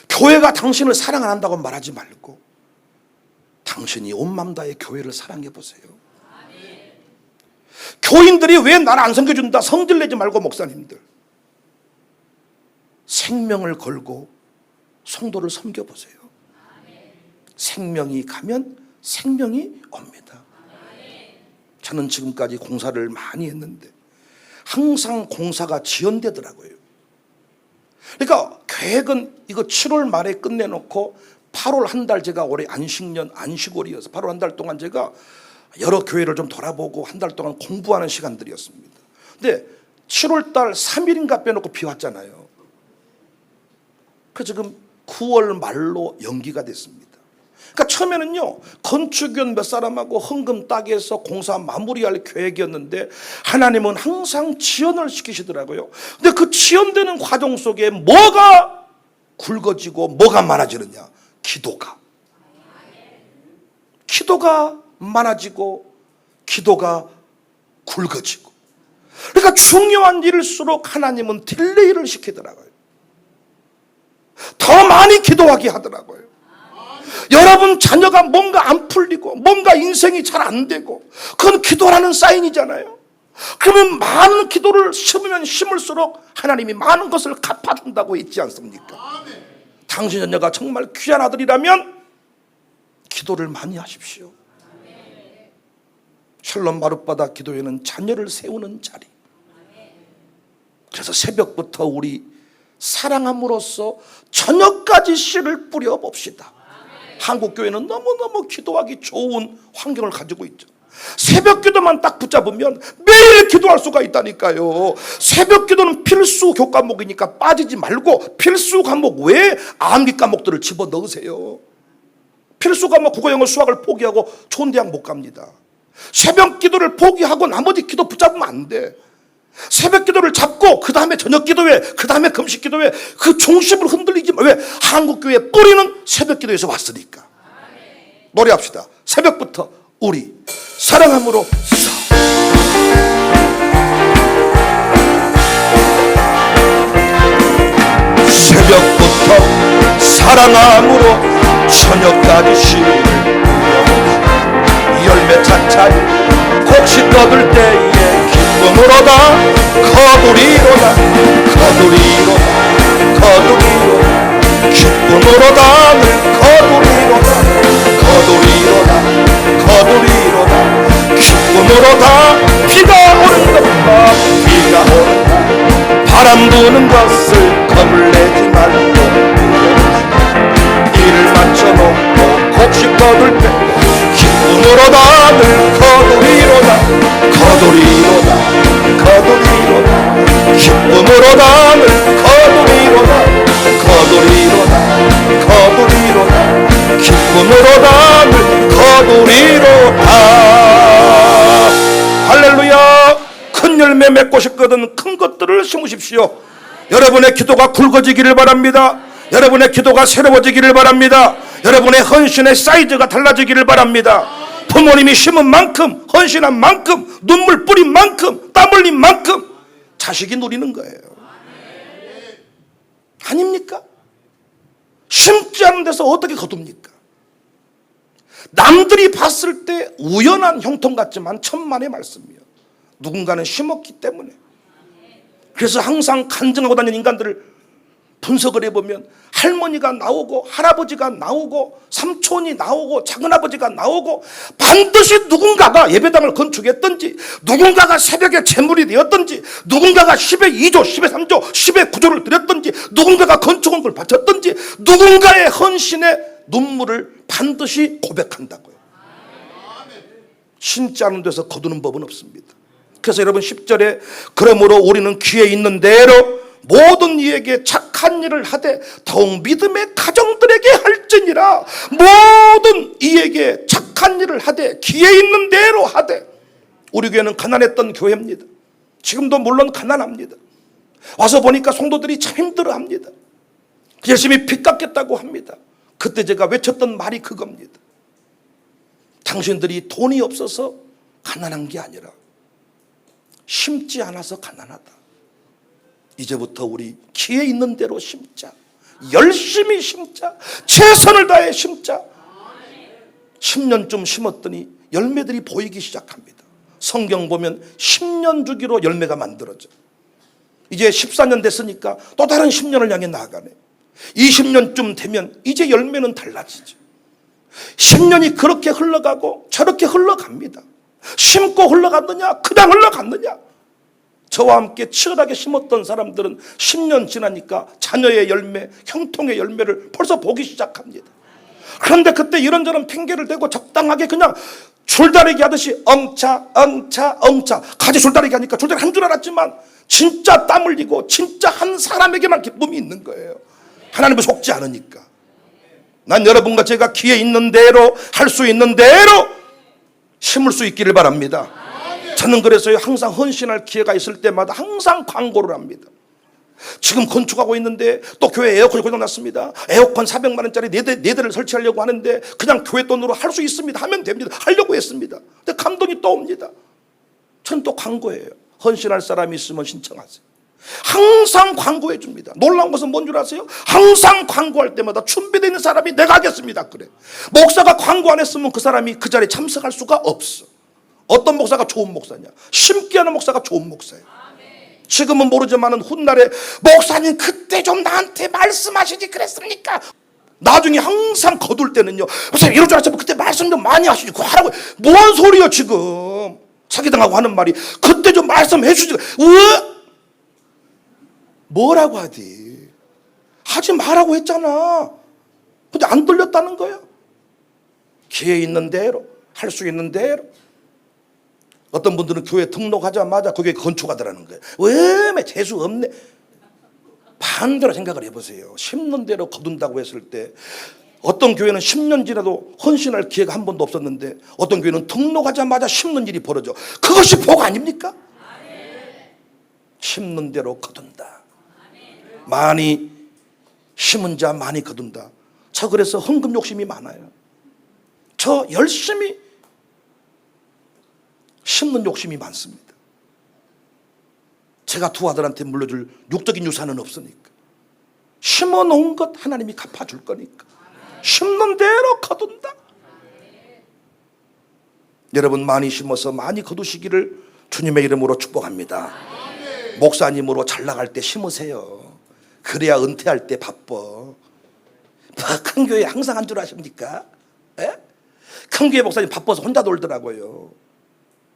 교회가 당신을 사랑 안 한다고 말하지 말고 당신이 온 마음 다해 교회를 사랑해 보세요. 교인들이 왜 나를 안 섬겨준다 성질 내지 말고 목사님들 생명을 걸고 성도를 섬겨보세요. 생명이 가면 생명이 옵니다. 저는 지금까지 공사를 많이 했는데 항상 공사가 지연되더라고요. 그러니까 계획은 이거 7월 말에 끝내놓고 8월 한 달 제가 올해 안식년 안식월이어서 8월 한 달 동안 제가 여러 교회를 좀 돌아보고 한 달 동안 공부하는 시간들이었습니다. 근데 7월 달 3일인가 빼놓고 비 왔잖아요. 그 지금 9월 말로 연기가 됐습니다. 그러니까 처음에는요 건축위원 몇 사람하고 헌금 따개서 공사 마무리할 계획이었는데 하나님은 항상 지연을 시키시더라고요. 근데 그 지연되는 과정 속에 뭐가 굵어지고 뭐가 많아지느냐? 기도가 많아지고 기도가 굵어지고. 그러니까 중요한 일일수록 하나님은 딜레이를 시키더라고요. 더 많이 기도하게 하더라고요. 여러분 자녀가 뭔가 안 풀리고 뭔가 인생이 잘 안 되고 그건 기도라는 사인이잖아요. 그러면 많은 기도를 심으면 심을수록 하나님이 많은 것을 갚아준다고 했지 않습니까? 당신 자녀가 정말 귀한 아들이라면 기도를 많이 하십시오. 샬롬 마룻바다 기도회는 자녀를 세우는 자리. 그래서 새벽부터 우리 사랑함으로써 저녁까지 씨를 뿌려봅시다. 한국교회는 너무너무 기도하기 좋은 환경을 가지고 있죠. 새벽 기도만 딱 붙잡으면 매일 기도할 수가 있다니까요. 새벽 기도는 필수 교과목이니까 빠지지 말고 필수 과목 외에 암기 과목들을 집어넣으세요. 필수 과목 국어, 영어, 수학을 포기하고 좋은 대학 못 갑니다. 새벽 기도를 포기하고 나머지 기도 붙잡으면 안 돼. 새벽 기도를 잡고 그 다음에 저녁 기도회, 그 다음에 금식 기도회, 그 중심을 흔들리지 마. 왜? 한국교회 뿌리는 새벽 기도에서 왔으니까. 노래합시다. 새벽부터 우리 사랑함으로 새벽부터 사랑함으로 저녁까지 쉬는 열매 찬찬히 곡식 거둘 때에 기쁨으로다 거두리로다 기쁨으로다 늘 거두리로다 기쁨으로다. 비가 오는 것과 비가 오는 것, 바람 부는 것을 겁을 내지 말고 일을 마쳐놓고 곡식 거둘 때 기쁨으로다 늘 거두리로다. 거두리로다. 거두리로다. 기쁨으로다 늘 거두리로다. 거두리로다. 거두리로다. 기쁨으로다 늘 거두리로다. 할렐루야. 큰 열매 맺고 싶거든 큰 것들을 심으십시오. 여러분의 기도가 굵어지기를 바랍니다. 여러분의 기도가 새로워지기를 바랍니다. 여러분의 헌신의 사이즈가 달라지기를 바랍니다. 부모님이 심은 만큼, 헌신한 만큼, 눈물 뿌린 만큼, 땀 흘린 만큼 자식이 누리는 거예요. 아닙니까? 심지 않은 데서 어떻게 거둡니까? 남들이 봤을 때 우연한 형통 같지만 천만의 말씀이요. 누군가는 심었기 때문에. 그래서 항상 간증하고 다니는 인간들을 분석을 해보면 할머니가 나오고 할아버지가 나오고 삼촌이 나오고 작은아버지가 나오고 반드시 누군가가 예배당을 건축했든지 누군가가 새벽에 재물이 되었든지 누군가가 10의 2조, 10의 3조, 10의 9조를 드렸든지 누군가가 건축원금을 바쳤든지 누군가의 헌신의 눈물을 반드시 고백한다고요. 신지 않은 데서 거두는 법은 없습니다. 그래서 여러분 10절에 그러므로 우리는 귀에 있는 대로 모든 이에게 착한 일을 하되 더욱 믿음의 가정들에게 할지니라. 모든 이에게 착한 일을 하되 귀에 있는 대로 하되. 우리 교회는 가난했던 교회입니다. 지금도 물론 가난합니다. 와서 보니까 성도들이 참 힘들어합니다. 열심히 빚 갚겠다고 합니다. 그때 제가 외쳤던 말이 그겁니다. 당신들이 돈이 없어서 가난한 게 아니라 심지 않아서 가난하다. 이제부터 우리 기회 있는 대로 심자. 열심히 심자. 최선을 다해 심자. 10년쯤 심었더니 열매들이 보이기 시작합니다. 성경 보면 10년 주기로 열매가 만들어져. 이제 14년 됐으니까 또 다른 10년을 향해 나아가네. 20년쯤 되면 이제 열매는 달라지죠. 10년이 그렇게 흘러가고 저렇게 흘러갑니다. 심고 흘러갔느냐 그냥 흘러갔느냐. 저와 함께 치열하게 심었던 사람들은 10년 지나니까 자녀의 열매, 형통의 열매를 벌써 보기 시작합니다. 그런데 그때 이런저런 핑계를 대고 적당하게 그냥 줄다리기 하듯이 엉차 가지 줄다리기 하니까 줄다리기 한 줄 알았지만 진짜 땀 흘리고 진짜 한 사람에게만 기쁨이 있는 거예요. 하나님을 속지 않으니까. 난 여러분과 제가 기회 있는 대로 할 수 있는 대로 심을 수 있기를 바랍니다. 저는 그래서 항상 헌신할 기회가 있을 때마다 항상 광고를 합니다. 지금 건축하고 있는데 또 교회 에어컨이 고장났습니다. 에어컨 400만 원짜리 4대를 설치하려고 하는데 그냥 교회 돈으로 할 수 있습니다. 하면 됩니다. 하려고 했습니다. 근데 감동이 또 옵니다. 저는 또 광고예요. 헌신할 사람이 있으면 신청하세요. 항상 광고해 줍니다. 놀라운 것은 뭔 줄 아세요? 항상 광고할 때마다 준비되어 있는 사람이 내가 하겠습니다. 그래. 목사가 광고 안 했으면 그 사람이 그 자리에 참석할 수가 없어. 어떤 목사가 좋은 목사냐? 심기 하는 목사가 좋은 목사예요. 지금은 모르지만은 훗날에 목사님 그때 좀 나한테 말씀하시지 그랬습니까? 나중에 항상 거둘 때는요. 목사님 이럴 줄 알았으면 그때 말씀 좀 많이 하시지 그거 하라고. 뭔 소리요 지금. 사기당하고 하는 말이 그때 좀 말씀해 주지. 왜? 뭐라고 하지? 하지 말라고 했잖아. 근데 안 들렸다는 거야. 기회 있는 대로 할 수 있는 대로. 어떤 분들은 교회 등록하자마자 거기에 건축하더라는 거예요. 왜 재수 없네. 반대로 생각을 해보세요. 심는 대로 거둔다고 했을 때 어떤 교회는 10년 지나도 헌신할 기회가 한 번도 없었는데 어떤 교회는 등록하자마자 심는 일이 벌어져. 그것이 복 아닙니까? 심는 대로 거둔다. 많이 심은 자 많이 거둔다. 저 그래서 헌금 욕심이 많아요. 저 열심히 심는 욕심이 많습니다. 제가 두 아들한테 물려줄 육적인 유산은 없으니까 심어놓은 것 하나님이 갚아줄 거니까 심는 대로 거둔다. 여러분 많이 심어서 많이 거두시기를 주님의 이름으로 축복합니다. 목사님으로 잘 나갈 때 심으세요. 그래야 은퇴할 때 바빠. 큰 교회 항상 한 줄 아십니까? 에? 큰 교회 목사님 바빠서 혼자 놀더라고요.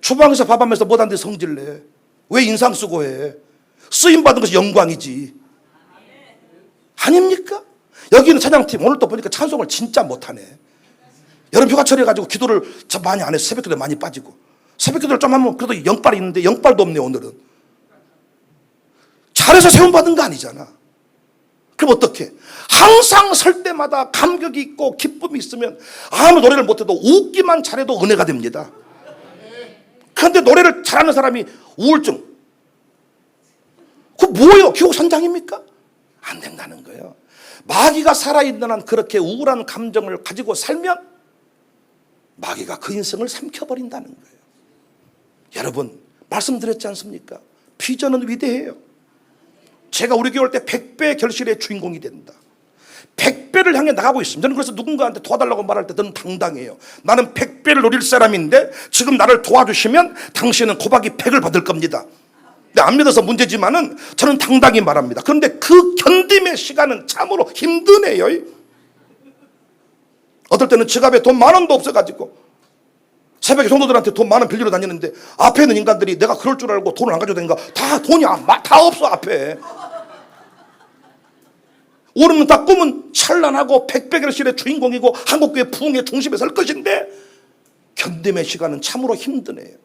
주방에서 밥하면서 못하는데 성질내. 왜 인상 쓰고 해? 쓰임 받은 것이 영광이지. 아닙니까? 여기는 찬양팀 오늘 또 보니까 찬송을 진짜 못하네. 여름 휴가철에 가지고 기도를 참 많이 안 해서 새벽기도 많이 빠지고, 새벽기도를 좀 하면 그래도 영빨이 있는데 영빨도 없네 오늘은. 잘해서 세움받은 거 아니잖아. 그럼 어떻게? 항상 설 때마다 감격이 있고 기쁨이 있으면 아무 노래를 못해도 웃기만 잘해도 은혜가 됩니다. 그런데 노래를 잘하는 사람이 우울증, 그 뭐예요? 기호선장입니까? 안 된다는 거예요. 마귀가 살아있는 한 그렇게 우울한 감정을 가지고 살면 마귀가 그 인생을 삼켜버린다는 거예요. 여러분, 말씀드렸지 않습니까? 비전은 위대해요. 제가 우리 교회 올 때 100배 결실의 주인공이 된다, 100배를 향해 나가고 있습니다. 저는 그래서 누군가한테 도와달라고 말할 때 저는 당당해요. 나는 100배를 노릴 사람인데 지금 나를 도와주시면 당신은 고박이 100을 받을 겁니다. 안 믿어서 문제지만은 저는 당당히 말합니다. 그런데 그 견딤의 시간은 참으로 힘드네요. 어떨 때는 지갑에 돈 10,000원도 없어가지고 새벽에 성도들한테 돈 10,000원 빌리러 다니는데 앞에 있는 인간들이 내가 그럴 줄 알고 돈을 안 가져도 되는가? 다 돈이 다 없어 앞에. 오늘은 다 꿈은 찬란하고 100배 결실의 주인공이고 한국교회 부흥의 중심에 설 것인데 견딤의 시간은 참으로 힘드네요.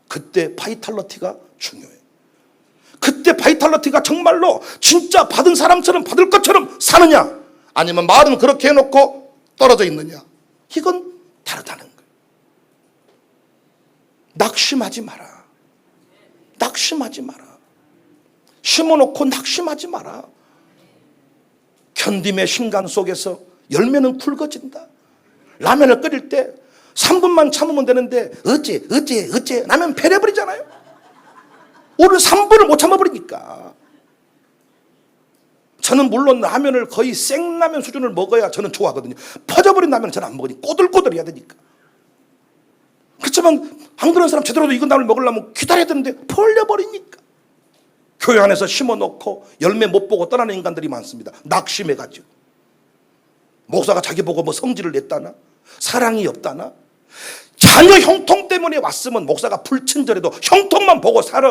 그때 바이탈러티가 중요해요. 그때 바이탈러티가 정말로 진짜 받은 사람처럼 받을 것처럼 사느냐, 아니면 말은 그렇게 해놓고 떨어져 있느냐. 이건 다르다는 거예요. 낙심하지 마라. 낙심하지 마라. 심어놓고 낙심하지 마라. 견딤의 신간 속에서 열매는 굵어진다. 라면을 끓일 때 3분만 참으면 되는데 어째 라면 패려버리잖아요. 오늘 3분을 못 참아버리니까. 저는 물론 라면을 거의 생라면 수준을 먹어야 저는 좋아하거든요. 퍼져버린 라면은 저는 안 먹으니 꼬들꼬들해야 되니까. 그렇지만 안 그런 사람 제대로 익은 라면을 먹으려면 기다려야 되는데 펄려버리니까. 교회 안에서 심어놓고 열매 못 보고 떠나는 인간들이 많습니다. 낙심해가지고. 목사가 자기 보고 뭐 성질을 냈다나, 사랑이 없다나, 자녀 형통 때문에 왔으면 목사가 불친절해도 형통만 보고 살아.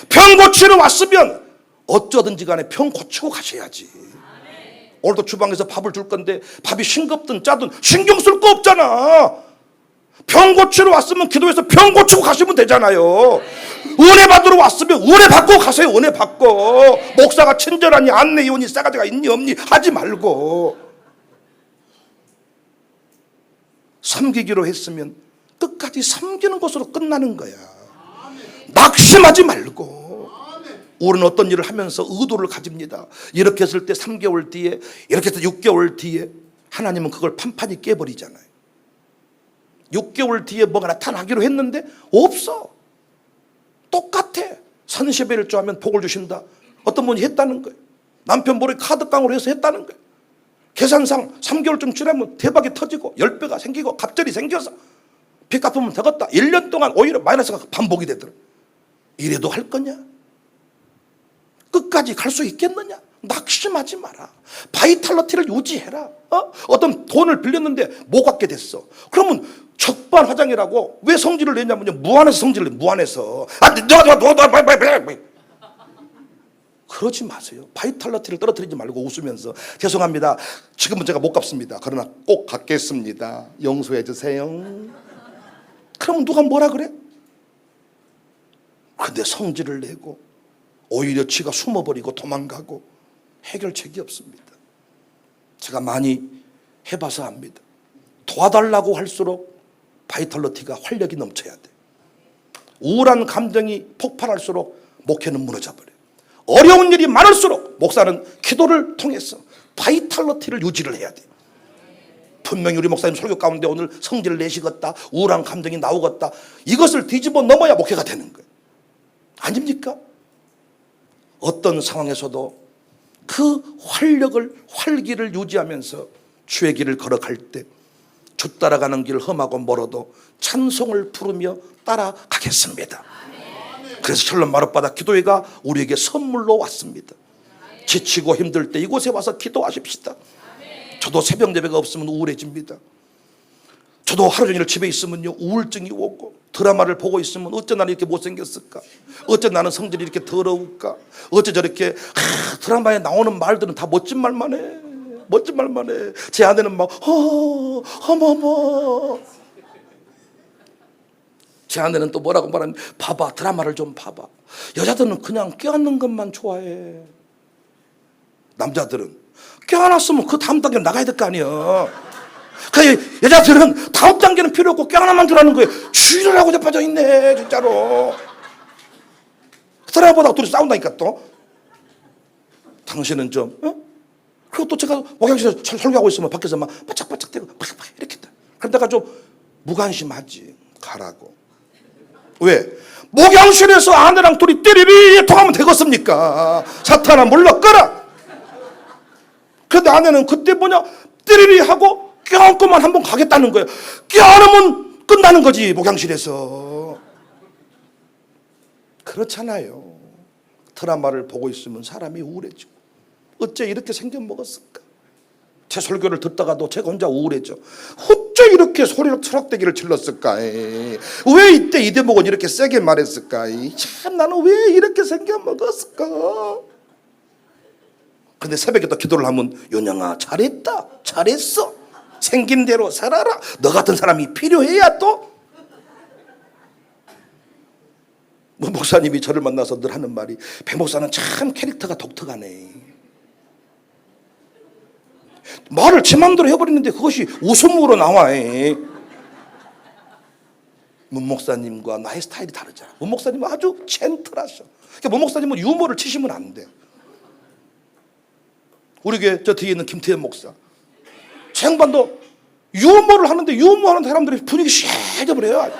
병 고치러 왔으면 어쩌든지 간에 병 고치고 가셔야지. 오늘도 주방에서 밥을 줄 건데 밥이 싱겁든 짜든 신경 쓸 거 없잖아. 병 고치러 왔으면 기도해서 병 고치고 가시면 되잖아요. 은혜 받으러 왔으면 은혜 받고 가세요. 은혜 받고. 목사가 친절하니 안내위원이 싸가지가 있니 없니 하지 말고. 섬기기로 했으면 끝까지 섬기는 것으로 끝나는 거야. 낙심하지 말고. 우리는 어떤 일을 하면서 의도를 가집니다. 이렇게 했을 때 3개월 뒤에, 이렇게 해서 6개월 뒤에 하나님은 그걸 판판히 깨버리잖아요. 6개월 뒤에 뭐가 나타나기로 했는데 없어. 똑같아. 선시베일조 하면 복을 주신다. 어떤 분이 했다는 거예요. 남편 모래 카드깡으로 해서 했다는 거예요. 계산상 3개월쯤 지나면 대박이 터지고 10배가 생기고 갑절이 생겨서 빚 갚으면 되겠다. 1년 동안 오히려 마이너스가 반복이 되더라. 이래도 할 거냐? 끝까지 갈 수 있겠느냐? 낙심하지 마라. 바이탈러티를 유지해라. 어떤 돈을 빌렸는데 못 갚게 됐어. 그러면 적반하장이라고. 왜 성질을 내냐면요, 무안해서 성질을 내. 무안해서. 그러지 마세요. 바이탈러티를 떨어뜨리지 말고 웃으면서 죄송합니다. 지금은 제가 못 갚습니다. 그러나 꼭 갚겠습니다. 용서해 주세요. 그러면 누가 뭐라 그래? 근데 성질을 내고 오히려 지가 숨어버리고 도망가고 해결책이 없습니다. 제가 많이 해봐서 압니다. 도와달라고 할수록 바이탈러티가 활력이 넘쳐야 돼. 우울한 감정이 폭발할수록 목회는 무너져버려요. 어려운 일이 많을수록 목사는 기도를 통해서 바이탈러티를 유지를 해야 돼. 분명히 우리 목사님 설교 가운데 오늘 성질을 내시겠다, 우울한 감정이 나오겠다, 이것을 뒤집어 넘어야 목회가 되는 거예요. 아닙니까? 어떤 상황에서도 그 활기를 유지하면서 주의 길을 걸어갈 때 주 따라가는 길 험하고 멀어도 찬송을 부르며 따라가겠습니다. 그래서 샬롬 마룻바다 기도회가 우리에게 선물로 왔습니다. 지치고 힘들 때 이곳에 와서 기도하십시다. 저도 새벽 예배가 없으면 우울해집니다. 저도 하루 종일 집에 있으면요 우울증이 오고, 드라마를 보고 있으면 어째 나는 이렇게 못생겼을까, 어째 나는 성질이 이렇게 더러울까, 어째 저렇게 드라마에 나오는 말들은 다 멋진 말만 해. 멋진 말만 해. 제 아내는 막 어머머. 제 아내는 또 뭐라고 말하면, 봐봐, 드라마를 좀 봐봐. 여자들은 그냥 껴안는 것만 좋아해. 남자들은 껴안았으면 그 다음 단계로 나가야 될 거 아니야. 그 여자들은 다음 단계는 필요 없고 껴안아만 주라는 거예요. 주의를 하고 자빠져 있네 진짜로. 드라마보다 둘이 싸운다니까 또. 당신은 좀 그리고 또 제가 목양실에서 설교하고 있으면 밖에서 막 바짝바짝 대고 이렇게 했다. 그럼 내가 좀 무관심하지. 가라고. 왜? 목양실에서 아내랑 둘이 띠리리 통하면 되겠습니까? 사탄아 물러가라. 근데 아내는 그때 띠리리 하고 껴안고만 한번 가겠다는 거예요. 껴안으면 끝나는 거지 목양실에서. 그렇잖아요. 드라마를 보고 있으면 사람이 우울해지고. 어째 이렇게 생겨먹었을까? 제 설교를 듣다가도 제가 혼자 우울해져. 어째 이렇게 소리로 트럭대기를 질렀을까? 왜 이때 이 대목은 이렇게 세게 말했을까? 참 나는 왜 이렇게 생겨먹었을까? 근데 새벽에 또 기도를 하면, 연영아 잘했다, 잘했어, 생긴 대로 살아라. 너 같은 사람이 필요해야 또. 목사님이 저를 만나서 늘 하는 말이, 배 목사는 참 캐릭터가 독특하네. 말을 제 마음대로 해버리는데 그것이 웃음으로 나와. 문 목사님과 나의 스타일이 다르잖아. 문 목사님은 아주 젠틀하셔. 그러니까 문 목사님은 유머를 치시면 안 돼. 우리 교회 저 뒤에 있는 김태현 목사, 제 양반도 유머를 하는데 유머하는 사람들이 분위기 쎄해져 버려요.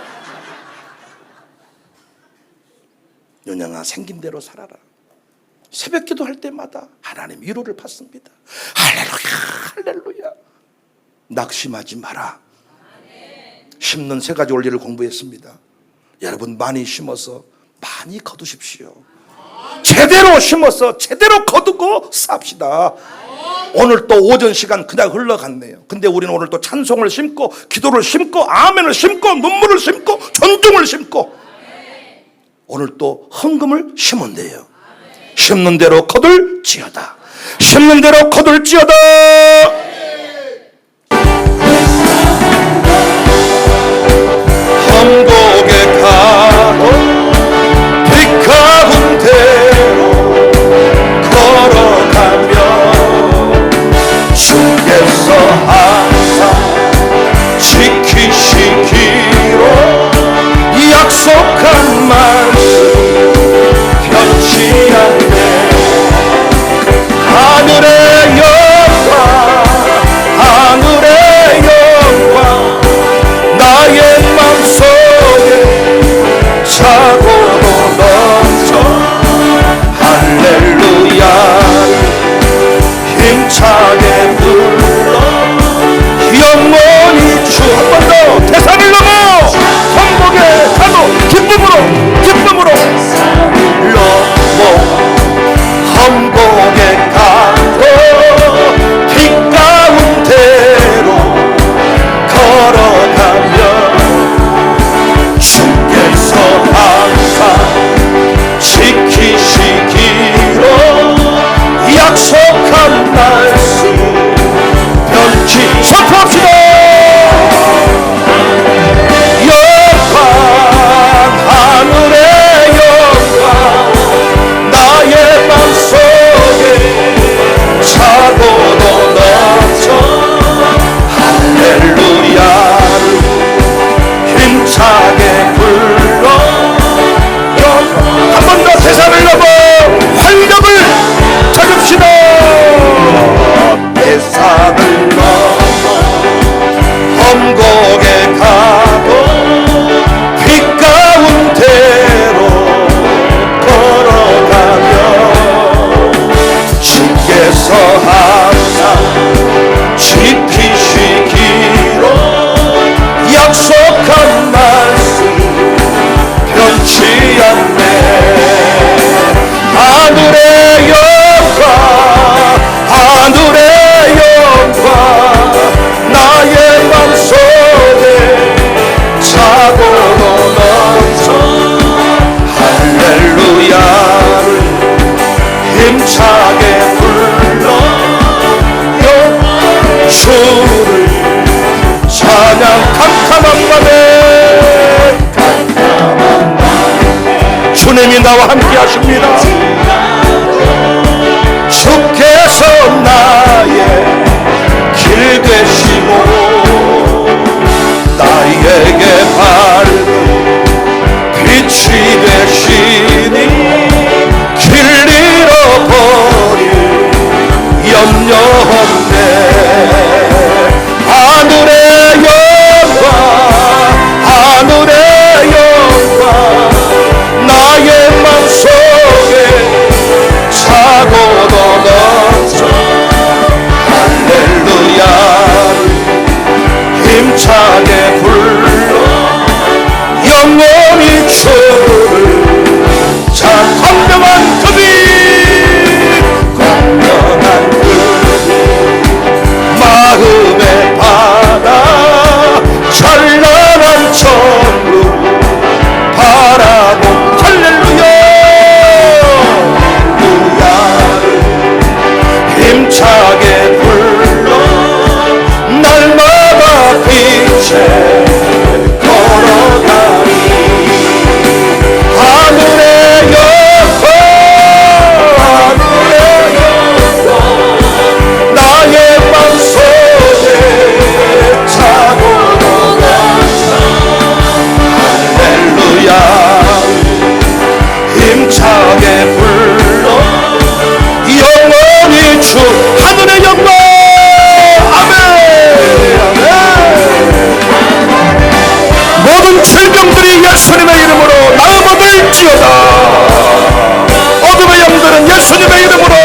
윤영아, 생긴 대로 살아라. 새벽 기도할 때마다 하나님 위로를 받습니다. 할렐루야, 할렐루야. 낙심하지 마라. 심는 세 가지 원리를 공부했습니다. 여러분, 많이 심어서 많이 거두십시오. 제대로 심어서 제대로 거두고 삽시다. 오늘 또 오전 시간 그냥 흘러갔네요. 근데 우리는 오늘 또 찬송을 심고 기도를 심고 아멘을 심고 눈물을 심고 존중을 심고 오늘 또 헌금을 심은데요. 심는 대로 거둘지어다. 심는 대로 거둘지어다. 한국에 가도 빛 가운데로 걸어가며 주께서 항상 지키시기로 약속한 말씀 변치 않네. 하늘의 영광, 하늘의 영광 나의 맘속에 차고도 넘쳐 할렐루야 힘차게 불러 영원히 주. 한 번 더 대산을 넘어 천국에 가도 기쁨으로 기쁨으로 넘어 천국에 가도 빛 가운데로 걸어가며 주께서 항상 지키시기로 약속한 말씀 변치. 선포합시다. 영광, 하늘의 영광 나의 맘속에 차고도 넘쳐 할렐루야를 힘차게 불러 한 번 더 세상을 넘어 활력을 찾읍시다. 세상을 넘어 험곡에 가도 빛 가운데로 걸어가며 주께서 항상 지키시기로 약속한 말씀 변치 않네. 하늘의 영광, 하늘의 영광 나의 맘속에 차고도 넘쳐 할렐루야를 힘차게 불러 주를 찬양. 캄캄한 밤에 주님이 나와 함께 하십니다. 주께서 나의 길 되시고 나에게 밝은 빛이 되시니 길 잃어버릴 염려 없네. 하늘의 영광, 하늘의 영광 나의 맘속에 차고도 넘쳐 할렐루야를 힘차게 불러 영원히 주를. 자, 광명한 그 빛, 광명한 그 빛 예수님의 이름으로